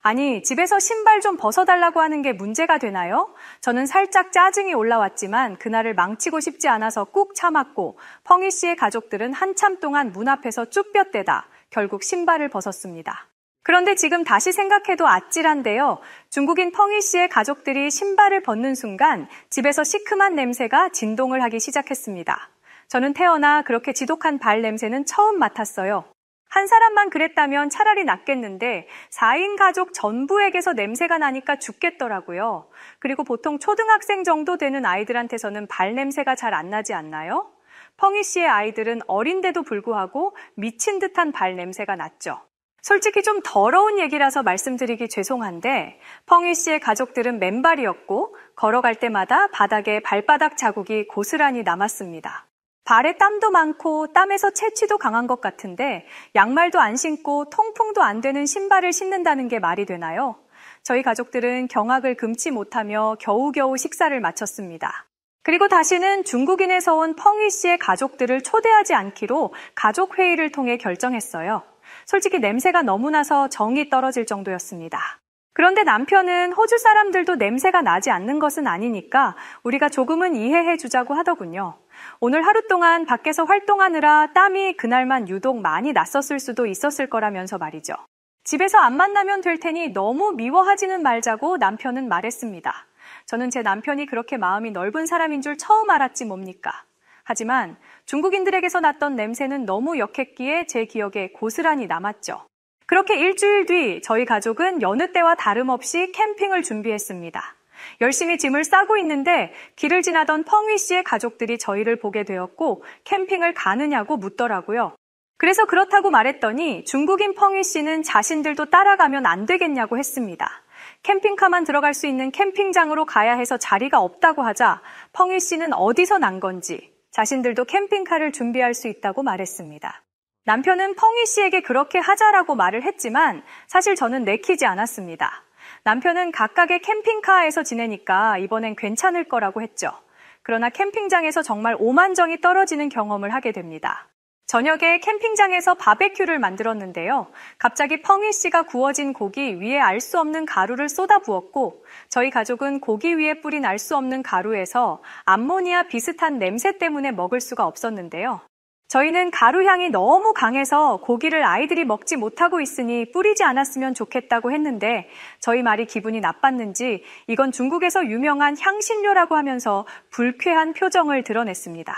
아니, 집에서 신발 좀 벗어달라고 하는 게 문제가 되나요? 저는 살짝 짜증이 올라왔지만 그날을 망치고 싶지 않아서 꾹 참았고 펑위 씨의 가족들은 한참 동안 문 앞에서 쭈뼛대다 결국 신발을 벗었습니다. 그런데 지금 다시 생각해도 아찔한데요. 중국인 펑위 씨의 가족들이 신발을 벗는 순간 집에서 시큼한 냄새가 진동을 하기 시작했습니다. 저는 태어나 그렇게 지독한 발 냄새는 처음 맡았어요. 한 사람만 그랬다면 차라리 낫겠는데 4인 가족 전부에게서 냄새가 나니까 죽겠더라고요. 그리고 보통 초등학생 정도 되는 아이들한테서는 발냄새가 잘 안 나지 않나요? 펑위 씨의 아이들은 어린데도 불구하고 미친 듯한 발냄새가 났죠. 솔직히 좀 더러운 얘기라서 말씀드리기 죄송한데 펑위 씨의 가족들은 맨발이었고 걸어갈 때마다 바닥에 발바닥 자국이 고스란히 남았습니다. 발에 땀도 많고 땀에서 채취도 강한 것 같은데 양말도 안 신고 통풍도 안 되는 신발을 신는다는 게 말이 되나요? 저희 가족들은 경악을 금치 못하며 겨우겨우 식사를 마쳤습니다. 그리고 다시는 중국인에서 온 펑위 씨의 가족들을 초대하지 않기로 가족 회의를 통해 결정했어요. 솔직히 냄새가 너무 나서 정이 떨어질 정도였습니다. 그런데 남편은 호주 사람들도 냄새가 나지 않는 것은 아니니까 우리가 조금은 이해해 주자고 하더군요. 오늘 하루 동안 밖에서 활동하느라 땀이 그날만 유독 많이 났었을 수도 있었을 거라면서 말이죠. 집에서 안 만나면 될 테니 너무 미워하지는 말자고 남편은 말했습니다. 저는 제 남편이 그렇게 마음이 넓은 사람인 줄 처음 알았지 뭡니까. 하지만 중국인들에게서 났던 냄새는 너무 역했기에 제 기억에 고스란히 남았죠. 그렇게 일주일 뒤 저희 가족은 여느 때와 다름없이 캠핑을 준비했습니다. 열심히 짐을 싸고 있는데 길을 지나던 펑위 씨의 가족들이 저희를 보게 되었고 캠핑을 가느냐고 묻더라고요. 그래서 그렇다고 말했더니 중국인 펑위 씨는 자신들도 따라가면 안 되겠냐고 했습니다. 캠핑카만 들어갈 수 있는 캠핑장으로 가야 해서 자리가 없다고 하자 펑위 씨는 어디서 난 건지 자신들도 캠핑카를 준비할 수 있다고 말했습니다. 남편은 펑위 씨에게 그렇게 하자라고 말을 했지만 사실 저는 내키지 않았습니다. 남편은 각각의 캠핑카에서 지내니까 이번엔 괜찮을 거라고 했죠. 그러나 캠핑장에서 정말 오만정이 떨어지는 경험을 하게 됩니다. 저녁에 캠핑장에서 바베큐를 만들었는데요. 갑자기 펑위 씨가 구워진 고기 위에 알 수 없는 가루를 쏟아부었고 저희 가족은 고기 위에 뿌린 알 수 없는 가루에서 암모니아 비슷한 냄새 때문에 먹을 수가 없었는데요. 저희는 가루 향이 너무 강해서 고기를 아이들이 먹지 못하고 있으니 뿌리지 않았으면 좋겠다고 했는데 저희 말이 기분이 나빴는지 이건 중국에서 유명한 향신료라고 하면서 불쾌한 표정을 드러냈습니다.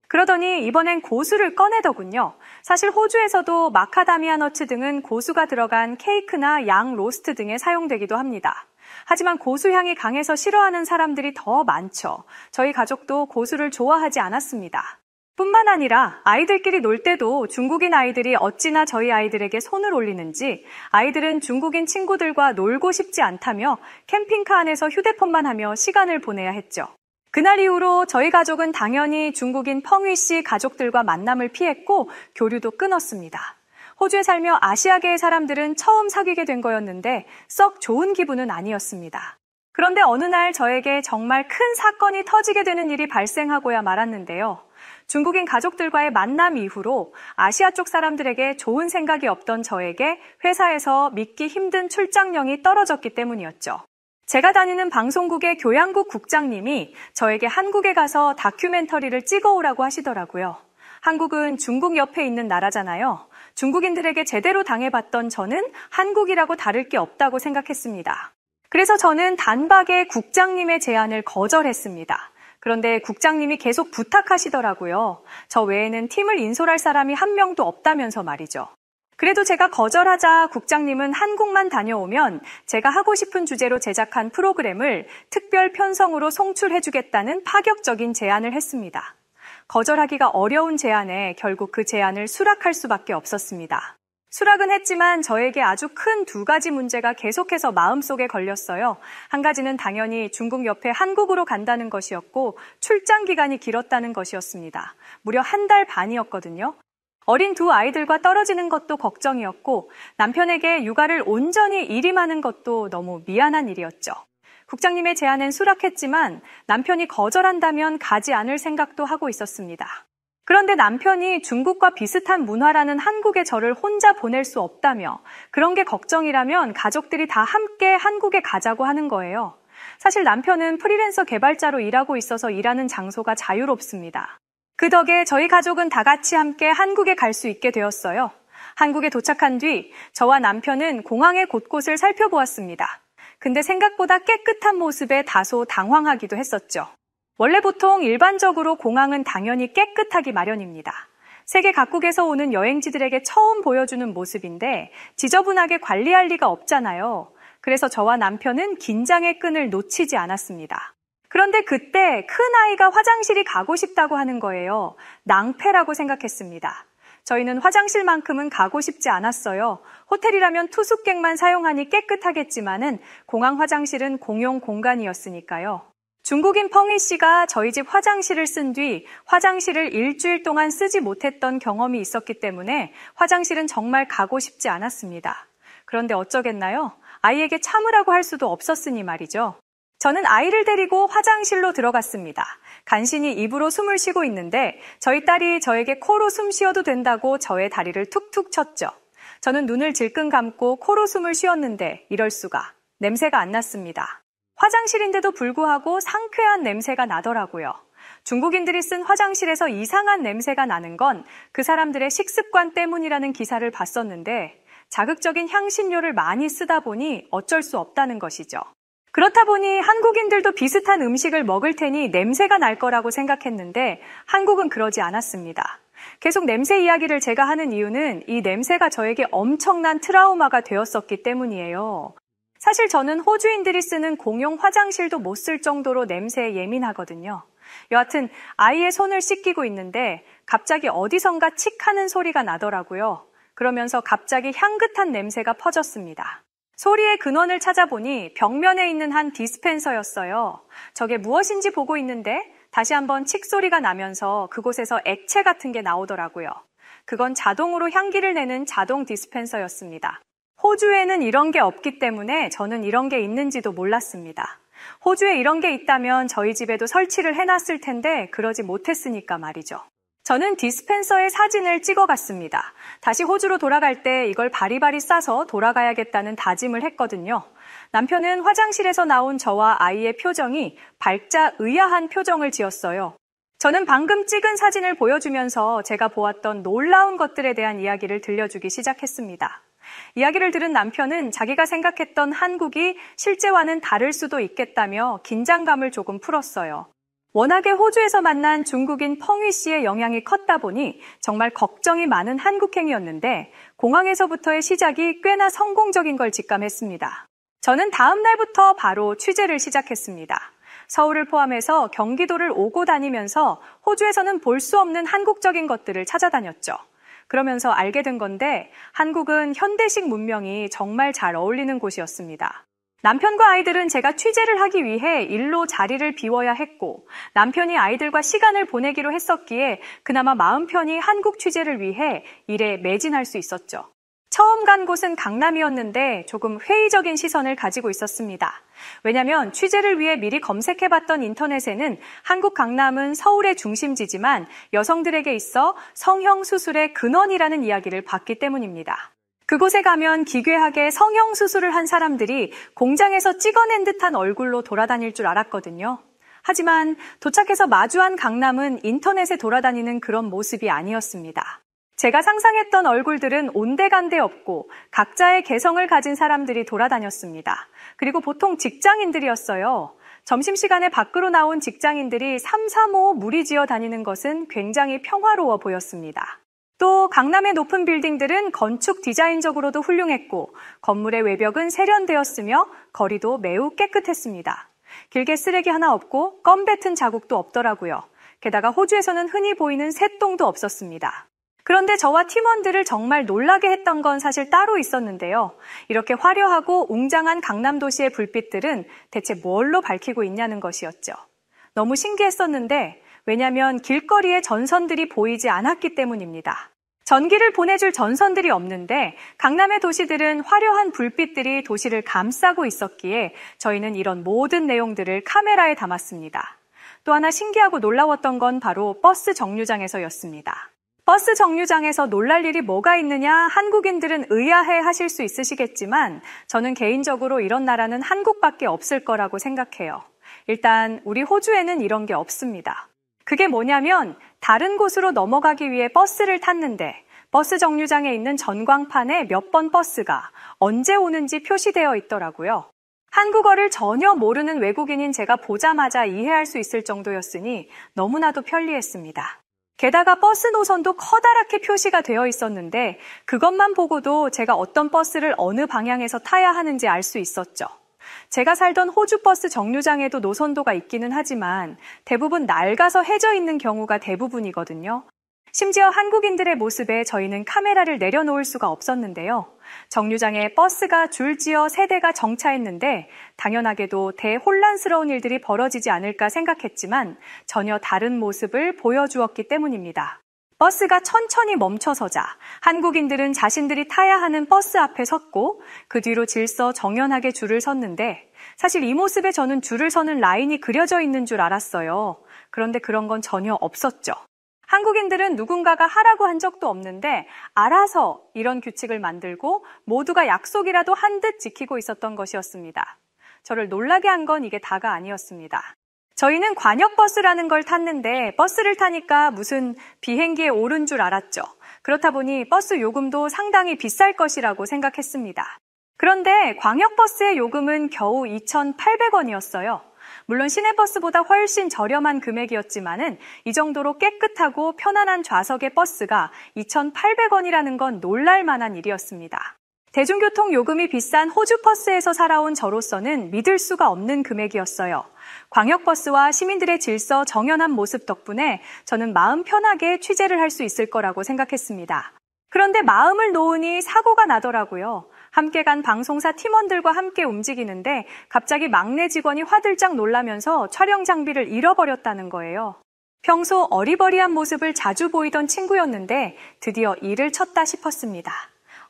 그러더니 이번엔 고수를 꺼내더군요. 사실 호주에서도 마카다미아 너츠 등은 고수가 들어간 케이크나 양 로스트 등에 사용되기도 합니다. 하지만 고수 향이 강해서 싫어하는 사람들이 더 많죠. 저희 가족도 고수를 좋아하지 않았습니다. 뿐만 아니라 아이들끼리 놀 때도 중국인 아이들이 어찌나 저희 아이들에게 손을 올리는지 아이들은 중국인 친구들과 놀고 싶지 않다며 캠핑카 안에서 휴대폰만 하며 시간을 보내야 했죠. 그날 이후로 저희 가족은 당연히 중국인 펑위 씨 가족들과 만남을 피했고 교류도 끊었습니다. 호주에 살며 아시아계의 사람들은 처음 사귀게 된 거였는데 썩 좋은 기분은 아니었습니다. 그런데 어느 날 저에게 정말 큰 사건이 터지게 되는 일이 발생하고야 말았는데요. 중국인 가족들과의 만남 이후로 아시아 쪽 사람들에게 좋은 생각이 없던 저에게 회사에서 믿기 힘든 출장령이 떨어졌기 때문이었죠. 제가 다니는 방송국의 교양국 국장님이 저에게 한국에 가서 다큐멘터리를 찍어오라고 하시더라고요. 한국은 중국 옆에 있는 나라잖아요. 중국인들에게 제대로 당해봤던 저는 한국이라고 다를 게 없다고 생각했습니다. 그래서 저는 단박에 국장님의 제안을 거절했습니다. 그런데 국장님이 계속 부탁하시더라고요. 저 외에는 팀을 인솔할 사람이 한 명도 없다면서 말이죠. 그래도 제가 거절하자 국장님은 한국만 다녀오면 제가 하고 싶은 주제로 제작한 프로그램을 특별 편성으로 송출해주겠다는 파격적인 제안을 했습니다. 거절하기가 어려운 제안에 결국 그 제안을 수락할 수밖에 없었습니다. 수락은 했지만 저에게 아주 큰 두 가지 문제가 계속해서 마음속에 걸렸어요. 한 가지는 당연히 중국 옆에 한국으로 간다는 것이었고 출장 기간이 길었다는 것이었습니다. 무려 한 달 반이었거든요. 어린 두 아이들과 떨어지는 것도 걱정이었고 남편에게 육아를 온전히 일임하는 것도 너무 미안한 일이었죠. 국장님의 제안은 수락했지만 남편이 거절한다면 가지 않을 생각도 하고 있었습니다. 그런데 남편이 중국과 비슷한 문화라는 한국에 저를 혼자 보낼 수 없다며 그런 게 걱정이라면 가족들이 다 함께 한국에 가자고 하는 거예요. 사실 남편은 프리랜서 개발자로 일하고 있어서 일하는 장소가 자유롭습니다. 그 덕에 저희 가족은 다 같이 함께 한국에 갈 수 있게 되었어요. 한국에 도착한 뒤 저와 남편은 공항의 곳곳을 살펴보았습니다. 근데 생각보다 깨끗한 모습에 다소 당황하기도 했었죠. 원래 보통 일반적으로 공항은 당연히 깨끗하기 마련입니다. 세계 각국에서 오는 여행지들에게 처음 보여주는 모습인데 지저분하게 관리할 리가 없잖아요. 그래서 저와 남편은 긴장의 끈을 놓치지 않았습니다. 그런데 그때 큰 아이가 화장실이 가고 싶다고 하는 거예요. 낭패라고 생각했습니다. 저희는 화장실만큼은 가고 싶지 않았어요. 호텔이라면 투숙객만 사용하니 깨끗하겠지만은 공항 화장실은 공용 공간이었으니까요. 중국인 펑위 씨가 저희 집 화장실을 쓴 뒤 화장실을 일주일 동안 쓰지 못했던 경험이 있었기 때문에 화장실은 정말 가고 싶지 않았습니다. 그런데 어쩌겠나요? 아이에게 참으라고 할 수도 없었으니 말이죠. 저는 아이를 데리고 화장실로 들어갔습니다. 간신히 입으로 숨을 쉬고 있는데 저희 딸이 저에게 코로 숨 쉬어도 된다고 저의 다리를 툭툭 쳤죠. 저는 눈을 질끈 감고 코로 숨을 쉬었는데 이럴 수가. 냄새가 안 났습니다. 화장실인데도 불구하고 상쾌한 냄새가 나더라고요. 중국인들이 쓴 화장실에서 이상한 냄새가 나는 건 그 사람들의 식습관 때문이라는 기사를 봤었는데 자극적인 향신료를 많이 쓰다 보니 어쩔 수 없다는 것이죠. 그렇다 보니 한국인들도 비슷한 음식을 먹을 테니 냄새가 날 거라고 생각했는데 한국은 그러지 않았습니다. 계속 냄새 이야기를 제가 하는 이유는 이 냄새가 저에게 엄청난 트라우마가 되었었기 때문이에요. 사실 저는 호주인들이 쓰는 공용 화장실도 못 쓸 정도로 냄새에 예민하거든요. 여하튼 아이의 손을 씻기고 있는데 갑자기 어디선가 칙 하는 소리가 나더라고요. 그러면서 갑자기 향긋한 냄새가 퍼졌습니다. 소리의 근원을 찾아보니 벽면에 있는 한 디스펜서였어요. 저게 무엇인지 보고 있는데 다시 한번 칙 소리가 나면서 그곳에서 액체 같은 게 나오더라고요. 그건 자동으로 향기를 내는 자동 디스펜서였습니다. 호주에는 이런 게 없기 때문에 저는 이런 게 있는지도 몰랐습니다. 호주에 이런 게 있다면 저희 집에도 설치를 해놨을 텐데 그러지 못했으니까 말이죠. 저는 디스펜서의 사진을 찍어갔습니다. 다시 호주로 돌아갈 때 이걸 바리바리 싸서 돌아가야겠다는 다짐을 했거든요. 남편은 화장실에서 나온 저와 아이의 표정이 밝자 의아한 표정을 지었어요. 저는 방금 찍은 사진을 보여주면서 제가 보았던 놀라운 것들에 대한 이야기를 들려주기 시작했습니다. 이야기를 들은 남편은 자기가 생각했던 한국이 실제와는 다를 수도 있겠다며 긴장감을 조금 풀었어요. 워낙에 호주에서 만난 중국인 펑위 씨의 영향이 컸다 보니 정말 걱정이 많은 한국행이었는데 공항에서부터의 시작이 꽤나 성공적인 걸 직감했습니다. 저는 다음 날부터 바로 취재를 시작했습니다. 서울을 포함해서 경기도를 오고 다니면서 호주에서는 볼 수 없는 한국적인 것들을 찾아다녔죠. 그러면서 알게 된 건데 한국은 현대식 문명이 정말 잘 어울리는 곳이었습니다. 남편과 아이들은 제가 취재를 하기 위해 일로 자리를 비워야 했고 남편이 아이들과 시간을 보내기로 했었기에 그나마 마음 편히 한국 취재를 위해 일에 매진할 수 있었죠. 처음 간 곳은 강남이었는데 조금 회의적인 시선을 가지고 있었습니다. 왜냐하면 취재를 위해 미리 검색해봤던 인터넷에는 한국 강남은 서울의 중심지지만 여성들에게 있어 성형수술의 근원이라는 이야기를 봤기 때문입니다. 그곳에 가면 기괴하게 성형수술을 한 사람들이 공장에서 찍어낸 듯한 얼굴로 돌아다닐 줄 알았거든요. 하지만 도착해서 마주한 강남은 인터넷에 돌아다니는 그런 모습이 아니었습니다. 제가 상상했던 얼굴들은 온데간데 없고 각자의 개성을 가진 사람들이 돌아다녔습니다. 그리고 보통 직장인들이었어요. 점심시간에 밖으로 나온 직장인들이 삼삼오오 무리지어 다니는 것은 굉장히 평화로워 보였습니다. 또 강남의 높은 빌딩들은 건축 디자인적으로도 훌륭했고 건물의 외벽은 세련되었으며 거리도 매우 깨끗했습니다. 길게 쓰레기 하나 없고 껌 뱉은 자국도 없더라고요. 게다가 호주에서는 흔히 보이는 새똥도 없었습니다. 그런데 저와 팀원들을 정말 놀라게 했던 건 사실 따로 있었는데요. 이렇게 화려하고 웅장한 강남 도시의 불빛들은 대체 뭘로 밝히고 있냐는 것이었죠. 너무 신기했었는데 왜냐하면 길거리에 전선들이 보이지 않았기 때문입니다. 전기를 보내줄 전선들이 없는데 강남의 도시들은 화려한 불빛들이 도시를 감싸고 있었기에 저희는 이런 모든 내용들을 카메라에 담았습니다. 또 하나 신기하고 놀라웠던 건 바로 버스 정류장에서였습니다. 버스 정류장에서 놀랄 일이 뭐가 있느냐 한국인들은 의아해 하실 수 있으시겠지만 저는 개인적으로 이런 나라는 한국밖에 없을 거라고 생각해요. 일단 우리 호주에는 이런 게 없습니다. 그게 뭐냐면 다른 곳으로 넘어가기 위해 버스를 탔는데 버스 정류장에 있는 전광판에 몇 번 버스가 언제 오는지 표시되어 있더라고요. 한국어를 전혀 모르는 외국인인 제가 보자마자 이해할 수 있을 정도였으니 너무나도 편리했습니다. 게다가 버스 노선도 커다랗게 표시가 되어 있었는데 그것만 보고도 제가 어떤 버스를 어느 방향에서 타야 하는지 알 수 있었죠. 제가 살던 호주 버스 정류장에도 노선도가 있기는 하지만 대부분 낡아서 해져 있는 경우가 대부분이거든요. 심지어 한국인들의 모습에 저희는 카메라를 내려놓을 수가 없었는데요. 정류장에 버스가 줄지어 세 대가 정차했는데 당연하게도 대혼란스러운 일들이 벌어지지 않을까 생각했지만 전혀 다른 모습을 보여주었기 때문입니다. 버스가 천천히 멈춰서자 한국인들은 자신들이 타야 하는 버스 앞에 섰고 그 뒤로 질서 정연하게 줄을 섰는데 사실 이 모습에 저는 줄을 서는 라인이 그려져 있는 줄 알았어요. 그런데 그런 건 전혀 없었죠. 한국인들은 누군가가 하라고 한 적도 없는데 알아서 이런 규칙을 만들고 모두가 약속이라도 한 듯 지키고 있었던 것이었습니다. 저를 놀라게 한 건 이게 다가 아니었습니다. 저희는 관역버스라는 걸 탔는데 버스를 타니까 무슨 비행기에 오른 줄 알았죠. 그렇다 보니 버스 요금도 상당히 비쌀 것이라고 생각했습니다. 그런데 광역버스의 요금은 겨우 2,800원이었어요. 물론 시내버스보다 훨씬 저렴한 금액이었지만은 이 정도로 깨끗하고 편안한 좌석의 버스가 2,800원이라는 건 놀랄 만한 일이었습니다. 대중교통 요금이 비싼 호주버스에서 살아온 저로서는 믿을 수가 없는 금액이었어요. 광역버스와 시민들의 질서 정연한 모습 덕분에 저는 마음 편하게 취재를 할 수 있을 거라고 생각했습니다. 그런데 마음을 놓으니 사고가 나더라고요. 함께 간 방송사 팀원들과 함께 움직이는데 갑자기 막내 직원이 화들짝 놀라면서 촬영 장비를 잃어버렸다는 거예요. 평소 어리버리한 모습을 자주 보이던 친구였는데 드디어 일을 쳤다 싶었습니다.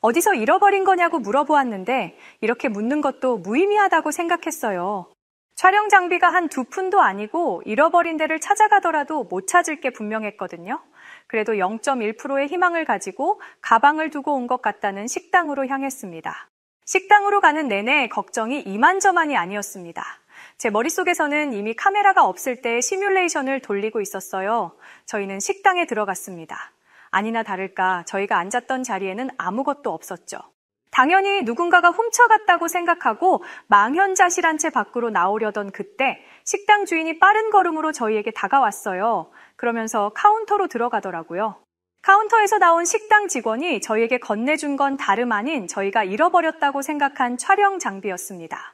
어디서 잃어버린 거냐고 물어보았는데 이렇게 묻는 것도 무의미하다고 생각했어요. 촬영 장비가 한 2푼도 아니고 잃어버린 데를 찾아가더라도 못 찾을 게 분명했거든요. 그래도 0.1%의 희망을 가지고 가방을 두고 온 것 같다는 식당으로 향했습니다. 식당으로 가는 내내 걱정이 이만저만이 아니었습니다. 제 머릿속에서는 이미 카메라가 없을 때 시뮬레이션을 돌리고 있었어요. 저희는 식당에 들어갔습니다. 아니나 다를까 저희가 앉았던 자리에는 아무것도 없었죠. 당연히 누군가가 훔쳐갔다고 생각하고 망연자실한 채 밖으로 나오려던 그때 식당 주인이 빠른 걸음으로 저희에게 다가왔어요. 그러면서 카운터로 들어가더라고요. 카운터에서 나온 식당 직원이 저희에게 건네준 건 다름 아닌 저희가 잃어버렸다고 생각한 촬영 장비였습니다.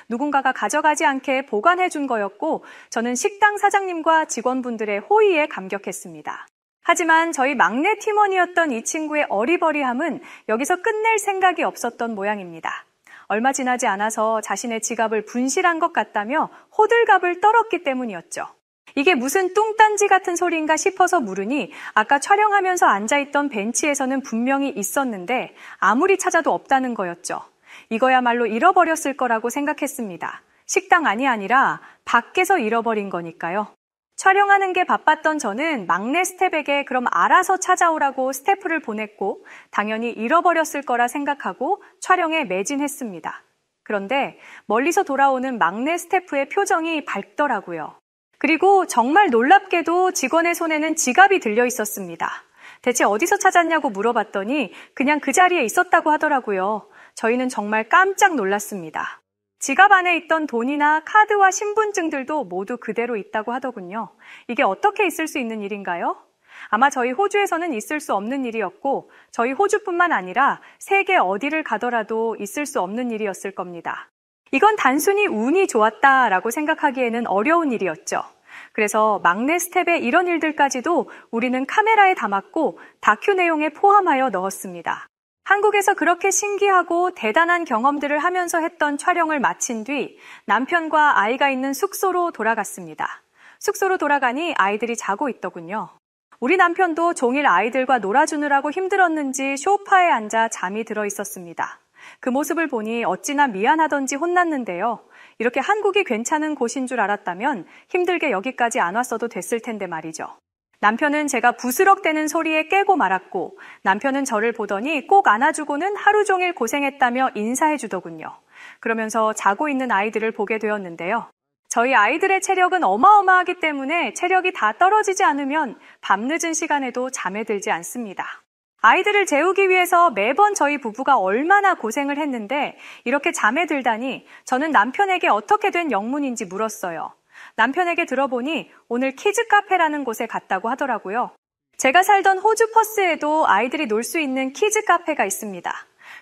누군가가 가져가지 않게 보관해준 거였고 저는 식당 사장님과 직원분들의 호의에 감격했습니다. 하지만 저희 막내 팀원이었던 이 친구의 어리버리함은 여기서 끝낼 생각이 없었던 모양입니다. 얼마 지나지 않아서 자신의 지갑을 분실한 것 같다며 호들갑을 떨었기 때문이었죠. 이게 무슨 뚱딴지 같은 소리인가 싶어서 물으니 아까 촬영하면서 앉아있던 벤치에서는 분명히 있었는데 아무리 찾아도 없다는 거였죠. 이거야말로 잃어버렸을 거라고 생각했습니다. 식당 안이 아니라 밖에서 잃어버린 거니까요. 촬영하는 게 바빴던 저는 막내 스텝에게 그럼 알아서 찾아오라고 스태프를 보냈고 당연히 잃어버렸을 거라 생각하고 촬영에 매진했습니다. 그런데 멀리서 돌아오는 막내 스태프의 표정이 밝더라고요. 그리고 정말 놀랍게도 직원의 손에는 지갑이 들려 있었습니다. 대체 어디서 찾았냐고 물어봤더니 그냥 그 자리에 있었다고 하더라고요. 저희는 정말 깜짝 놀랐습니다. 지갑 안에 있던 돈이나 카드와 신분증들도 모두 그대로 있다고 하더군요. 이게 어떻게 있을 수 있는 일인가요? 아마 저희 호주에서는 있을 수 없는 일이었고 저희 호주뿐만 아니라 세계 어디를 가더라도 있을 수 없는 일이었을 겁니다. 이건 단순히 운이 좋았다라고 생각하기에는 어려운 일이었죠. 그래서 막내 스텝의 이런 일들까지도 우리는 카메라에 담았고 다큐 내용에 포함하여 넣었습니다. 한국에서 그렇게 신기하고 대단한 경험들을 하면서 했던 촬영을 마친 뒤 남편과 아이가 있는 숙소로 돌아갔습니다. 숙소로 돌아가니 아이들이 자고 있더군요. 우리 남편도 종일 아이들과 놀아주느라고 힘들었는지 소파에 앉아 잠이 들어 있었습니다. 그 모습을 보니 어찌나 미안하던지 혼났는데요. 이렇게 한국이 괜찮은 곳인 줄 알았다면 힘들게 여기까지 안 왔어도 됐을 텐데 말이죠. 남편은 제가 부스럭대는 소리에 깨고 말았고 남편은 저를 보더니 꼭 안아주고는 하루 종일 고생했다며 인사해주더군요. 그러면서 자고 있는 아이들을 보게 되었는데요. 저희 아이들의 체력은 어마어마하기 때문에 체력이 다 떨어지지 않으면 밤늦은 시간에도 잠에 들지 않습니다. 아이들을 재우기 위해서 매번 저희 부부가 얼마나 고생을 했는데 이렇게 잠에 들다니 저는 남편에게 어떻게 된 영문인지 물었어요. 남편에게 들어보니 오늘 키즈 카페라는 곳에 갔다고 하더라고요. 제가 살던 호주 퍼스에도 아이들이 놀 수 있는 키즈 카페가 있습니다.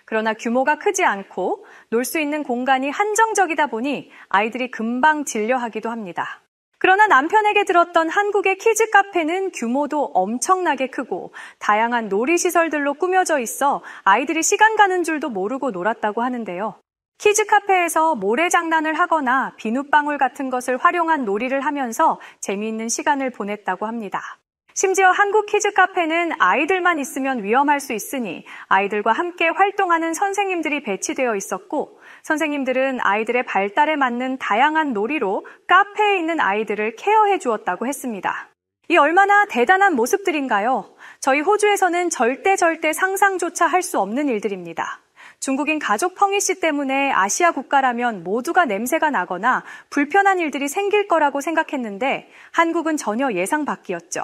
그러나 규모가 크지 않고 놀 수 있는 공간이 한정적이다 보니 아이들이 금방 질려하기도 합니다. 그러나 남편에게 들었던 한국의 키즈 카페는 규모도 엄청나게 크고 다양한 놀이시설들로 꾸며져 있어 아이들이 시간 가는 줄도 모르고 놀았다고 하는데요. 키즈 카페에서 모래장난을 하거나 비눗방울 같은 것을 활용한 놀이를 하면서 재미있는 시간을 보냈다고 합니다. 심지어 한국 키즈 카페는 아이들만 있으면 위험할 수 있으니 아이들과 함께 활동하는 선생님들이 배치되어 있었고, 선생님들은 아이들의 발달에 맞는 다양한 놀이로 카페에 있는 아이들을 케어해 주었다고 했습니다. 이 얼마나 대단한 모습들인가요? 저희 호주에서는 절대 상상조차 할 수 없는 일들입니다. 중국인 가족 펑이 씨 때문에 아시아 국가라면 모두가 냄새가 나거나 불편한 일들이 생길 거라고 생각했는데 한국은 전혀 예상 밖이었죠.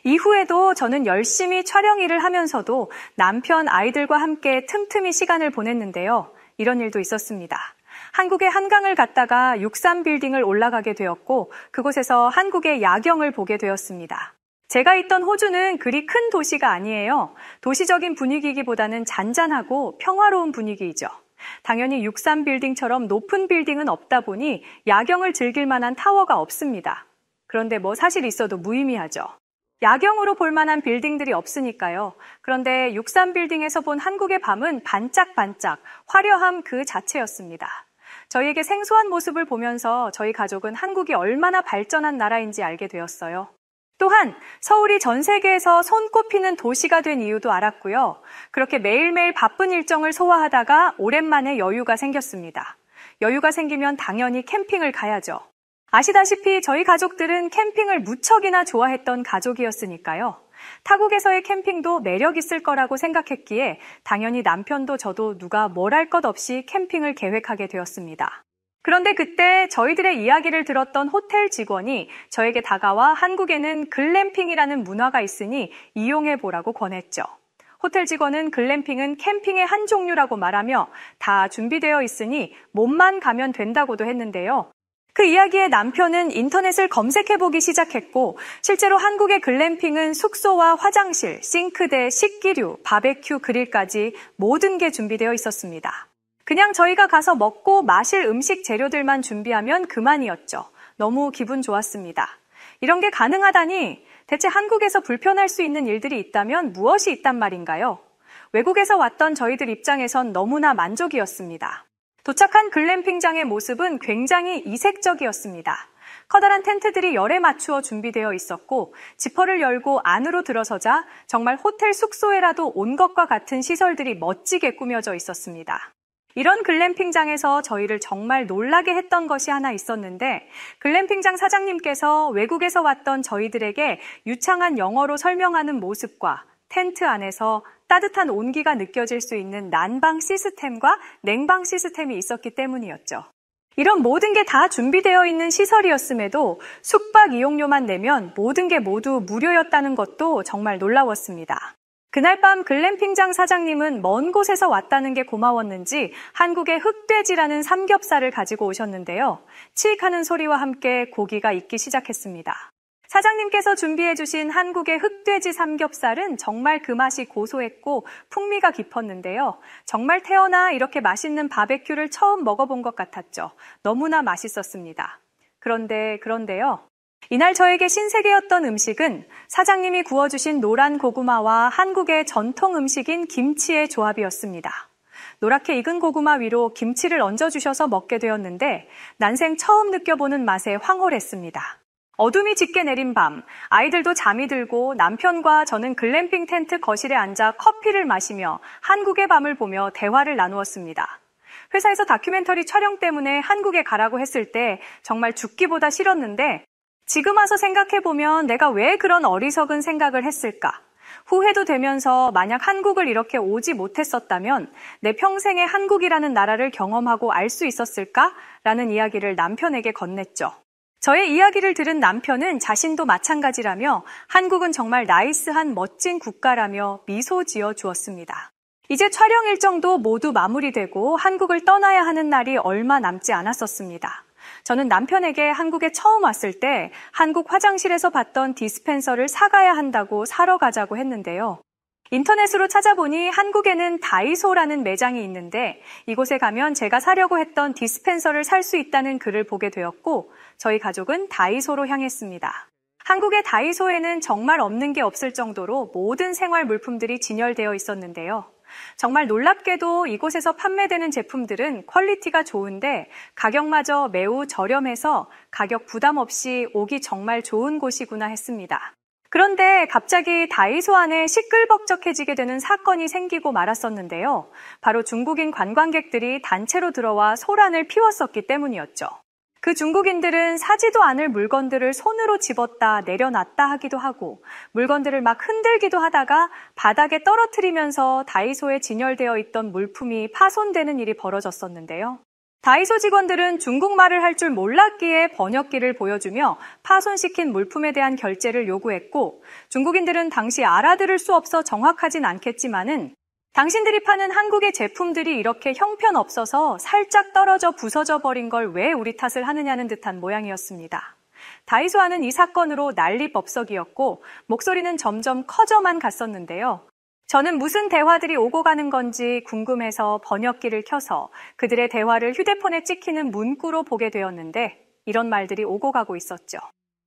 이후에도 저는 열심히 촬영 일을 하면서도 남편 아이들과 함께 틈틈이 시간을 보냈는데요. 이런 일도 있었습니다. 한국의 한강을 갔다가 63빌딩을 올라가게 되었고 그곳에서 한국의 야경을 보게 되었습니다. 제가 있던 호주는 그리 큰 도시가 아니에요. 도시적인 분위기기보다는 잔잔하고 평화로운 분위기이죠. 당연히 63빌딩처럼 높은 빌딩은 없다 보니 야경을 즐길 만한 타워가 없습니다. 그런데 사실 있어도 무의미하죠. 야경으로 볼 만한 빌딩들이 없으니까요. 그런데 63빌딩에서 본 한국의 밤은 반짝반짝 화려함 그 자체였습니다. 저희에게 생소한 모습을 보면서 저희 가족은 한국이 얼마나 발전한 나라인지 알게 되었어요. 또한 서울이 전 세계에서 손꼽히는 도시가 된 이유도 알았고요. 그렇게 매일매일 바쁜 일정을 소화하다가 오랜만에 여유가 생겼습니다. 여유가 생기면 당연히 캠핑을 가야죠. 아시다시피 저희 가족들은 캠핑을 무척이나 좋아했던 가족이었으니까요. 타국에서의 캠핑도 매력 있을 거라고 생각했기에 당연히 남편도 저도 누가 뭘 할 것 없이 캠핑을 계획하게 되었습니다. 그런데 그때 저희들의 이야기를 들었던 호텔 직원이 저에게 다가와 한국에는 글램핑이라는 문화가 있으니 이용해보라고 권했죠. 호텔 직원은 글램핑은 캠핑의 한 종류라고 말하며 다 준비되어 있으니 몸만 가면 된다고도 했는데요. 그 이야기에 남편은 인터넷을 검색해보기 시작했고 실제로 한국의 글램핑은 숙소와 화장실, 싱크대, 식기류, 바베큐 그릴까지 모든 게 준비되어 있었습니다. 그냥 저희가 가서 먹고 마실 음식 재료들만 준비하면 그만이었죠. 너무 기분 좋았습니다. 이런 게 가능하다니 대체 한국에서 불편할 수 있는 일들이 있다면 무엇이 있단 말인가요? 외국에서 왔던 저희들 입장에선 너무나 만족이었습니다. 도착한 글램핑장의 모습은 굉장히 이색적이었습니다. 커다란 텐트들이 열에 맞추어 준비되어 있었고 지퍼를 열고 안으로 들어서자 정말 호텔 숙소에라도 온 것과 같은 시설들이 멋지게 꾸며져 있었습니다. 이런 글램핑장에서 저희를 정말 놀라게 했던 것이 하나 있었는데 글램핑장 사장님께서 외국에서 왔던 저희들에게 유창한 영어로 설명하는 모습과 텐트 안에서 따뜻한 온기가 느껴질 수 있는 난방 시스템과 냉방 시스템이 있었기 때문이었죠. 이런 모든 게 다 준비되어 있는 시설이었음에도 숙박 이용료만 내면 모든 게 모두 무료였다는 것도 정말 놀라웠습니다. 그날 밤 글램핑장 사장님은 먼 곳에서 왔다는 게 고마웠는지 한국의 흑돼지라는 삼겹살을 가지고 오셨는데요. 치익하는 소리와 함께 고기가 익기 시작했습니다. 사장님께서 준비해 주신 한국의 흑돼지 삼겹살은 정말 그 맛이 고소했고 풍미가 깊었는데요. 정말 태어나 이렇게 맛있는 바베큐를 처음 먹어본 것 같았죠. 너무나 맛있었습니다. 그런데요. 이날 저에게 신세계였던 음식은 사장님이 구워주신 노란 고구마와 한국의 전통 음식인 김치의 조합이었습니다. 노랗게 익은 고구마 위로 김치를 얹어주셔서 먹게 되었는데 난생 처음 느껴보는 맛에 황홀했습니다. 어둠이 짙게 내린 밤, 아이들도 잠이 들고 남편과 저는 글램핑 텐트 거실에 앉아 커피를 마시며 한국의 밤을 보며 대화를 나누었습니다. 회사에서 다큐멘터리 촬영 때문에 한국에 가라고 했을 때 정말 죽기보다 싫었는데 지금 와서 생각해보면 내가 왜 그런 어리석은 생각을 했을까? 후회도 되면서 만약 한국을 이렇게 오지 못했었다면 내 평생에 한국이라는 나라를 경험하고 알 수 있었을까? 라는 이야기를 남편에게 건넸죠. 저의 이야기를 들은 남편은 자신도 마찬가지라며 한국은 정말 나이스한 멋진 국가라며 미소 지어 주었습니다. 이제 촬영 일정도 모두 마무리되고 한국을 떠나야 하는 날이 얼마 남지 않았었습니다. 저는 남편에게 한국에 처음 왔을 때 한국 화장실에서 봤던 디스펜서를 사가야 한다고 사러 가자고 했는데요. 인터넷으로 찾아보니 한국에는 다이소라는 매장이 있는데 이곳에 가면 제가 사려고 했던 디스펜서를 살 수 있다는 글을 보게 되었고 저희 가족은 다이소로 향했습니다. 한국의 다이소에는 정말 없는 게 없을 정도로 모든 생활 물품들이 진열되어 있었는데요. 정말 놀랍게도 이곳에서 판매되는 제품들은 퀄리티가 좋은데 가격마저 매우 저렴해서 가격 부담 없이 오기 정말 좋은 곳이구나 했습니다. 그런데 갑자기 다이소 안에 시끌벅적해지게 되는 사건이 생기고 말았었는데요. 바로 중국인 관광객들이 단체로 들어와 소란을 피웠었기 때문이었죠. 그 중국인들은 사지도 않을 물건들을 손으로 집었다 내려놨다 하기도 하고 물건들을 막 흔들기도 하다가 바닥에 떨어뜨리면서 다이소에 진열되어 있던 물품이 파손되는 일이 벌어졌었는데요. 다이소 직원들은 중국말을 할 줄 몰랐기에 번역기를 보여주며 파손시킨 물품에 대한 결제를 요구했고 중국인들은 당시 알아들을 수 없어 정확하진 않겠지만은 당신들이 파는 한국의 제품들이 이렇게 형편없어서 살짝 떨어져 부서져 버린 걸 왜 우리 탓을 하느냐는 듯한 모양이었습니다. 다이소 안은 이 사건으로 난리법석이었고 목소리는 점점 커져만 갔었는데요. 저는 무슨 대화들이 오고 가는 건지 궁금해서 번역기를 켜서 그들의 대화를 휴대폰에 찍히는 문구로 보게 되었는데 이런 말들이 오고 가고 있었죠.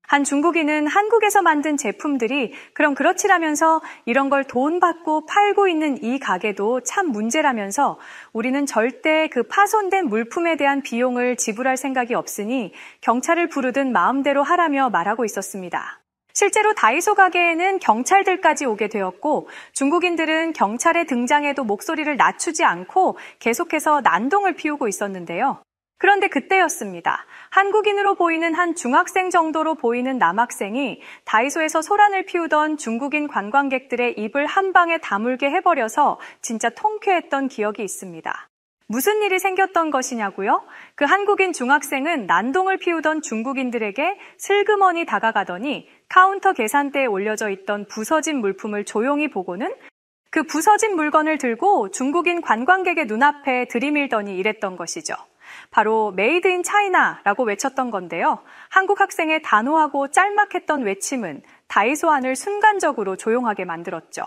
한 중국인은 한국에서 만든 제품들이 그럼 그렇지라면서 이런 걸 돈 받고 팔고 있는 이 가게도 참 문제라면서 우리는 절대 그 파손된 물품에 대한 비용을 지불할 생각이 없으니 경찰을 부르든 마음대로 하라며 말하고 있었습니다. 실제로 다이소 가게에는 경찰들까지 오게 되었고 중국인들은 경찰의 등장에도 목소리를 낮추지 않고 계속해서 난동을 피우고 있었는데요. 그런데 그때였습니다. 한국인으로 보이는 한 중학생 정도로 보이는 남학생이 다이소에서 소란을 피우던 중국인 관광객들의 입을 한 방에 다물게 해버려서 진짜 통쾌했던 기억이 있습니다. 무슨 일이 생겼던 것이냐고요? 그 한국인 중학생은 난동을 피우던 중국인들에게 슬그머니 다가가더니 카운터 계산대에 올려져 있던 부서진 물품을 조용히 보고는 그 부서진 물건을 들고 중국인 관광객의 눈앞에 들이밀더니 이랬던 것이죠. 바로 메이드 인 차이나라고 외쳤던 건데요. 한국 학생의 단호하고 짤막했던 외침은 다이소 안을 순간적으로 조용하게 만들었죠.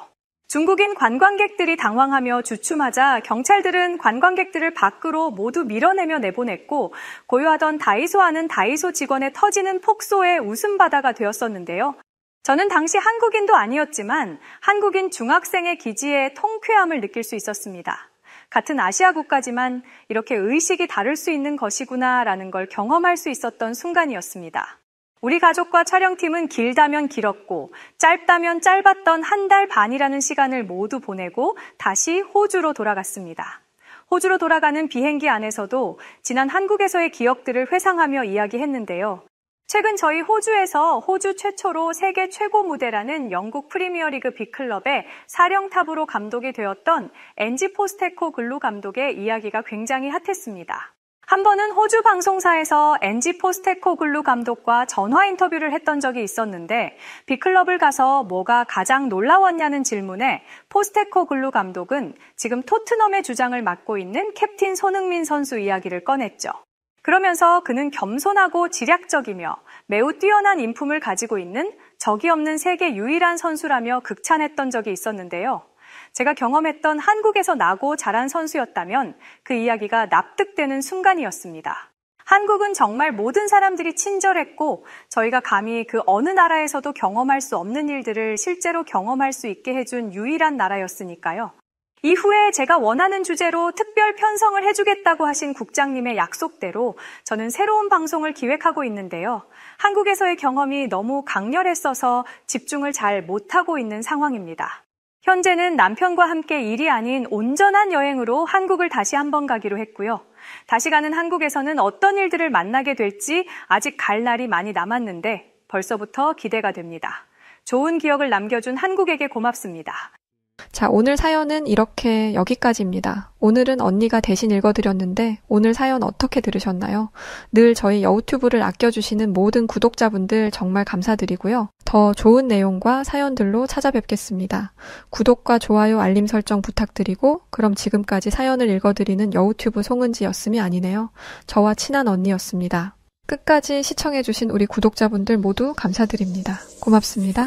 중국인 관광객들이 당황하며 주춤하자 경찰들은 관광객들을 밖으로 모두 밀어내며 내보냈고 고요하던 다이소 안은 다이소 직원의 터지는 폭소의 웃음바다가 되었었는데요. 저는 당시 한국인도 아니었지만 한국인 중학생의 기지에 통쾌함을 느낄 수 있었습니다. 같은 아시아 국가지만 이렇게 의식이 다를 수 있는 것이구나라는 걸 경험할 수 있었던 순간이었습니다. 우리 가족과 촬영팀은 길다면 길었고 짧다면 짧았던 한 달 반이라는 시간을 모두 보내고 다시 호주로 돌아갔습니다. 호주로 돌아가는 비행기 안에서도 지난 한국에서의 기억들을 회상하며 이야기했는데요. 최근 저희 호주에서 호주 최초로 세계 최고 무대라는 영국 프리미어리그 빅클럽의 사령탑으로 감독이 되었던 엔지 포스테코글루 감독의 이야기가 굉장히 핫했습니다. 한 번은 호주 방송사에서 엔지 포스테코글루 감독과 전화 인터뷰를 했던 적이 있었는데 빅클럽을 가서 뭐가 가장 놀라웠냐는 질문에 포스테코글루 감독은 지금 토트넘의 주장을 맡고 있는 캡틴 손흥민 선수 이야기를 꺼냈죠. 그러면서 그는 겸손하고 지략적이며 매우 뛰어난 인품을 가지고 있는 적이 없는 세계 유일한 선수라며 극찬했던 적이 있었는데요. 제가 경험했던 한국에서 나고 자란 선수였다면 그 이야기가 납득되는 순간이었습니다. 한국은 정말 모든 사람들이 친절했고 저희가 감히 그 어느 나라에서도 경험할 수 없는 일들을 실제로 경험할 수 있게 해준 유일한 나라였으니까요. 이후에 제가 원하는 주제로 특별 편성을 해주겠다고 하신 국장님의 약속대로 저는 새로운 방송을 기획하고 있는데요. 한국에서의 경험이 너무 강렬했어서 집중을 잘 못하고 있는 상황입니다. 현재는 남편과 함께 일이 아닌 온전한 여행으로 한국을 다시 한번 가기로 했고요. 다시 가는 한국에서는 어떤 일들을 만나게 될지 아직 갈 날이 많이 남았는데 벌써부터 기대가 됩니다. 좋은 기억을 남겨준 한국에게 고맙습니다. 자, 오늘 사연은 이렇게 여기까지입니다. 오늘은 언니가 대신 읽어드렸는데 오늘 사연 어떻게 들으셨나요? 늘 저희 여우튜브를 아껴주시는 모든 구독자분들 정말 감사드리고요. 더 좋은 내용과 사연들로 찾아뵙겠습니다. 구독과 좋아요, 알림 설정 부탁드리고 그럼 지금까지 사연을 읽어드리는 여우튜브 송은지였음이 아니네요. 저와 친한 언니였습니다. 끝까지 시청해주신 우리 구독자분들 모두 감사드립니다. 고맙습니다.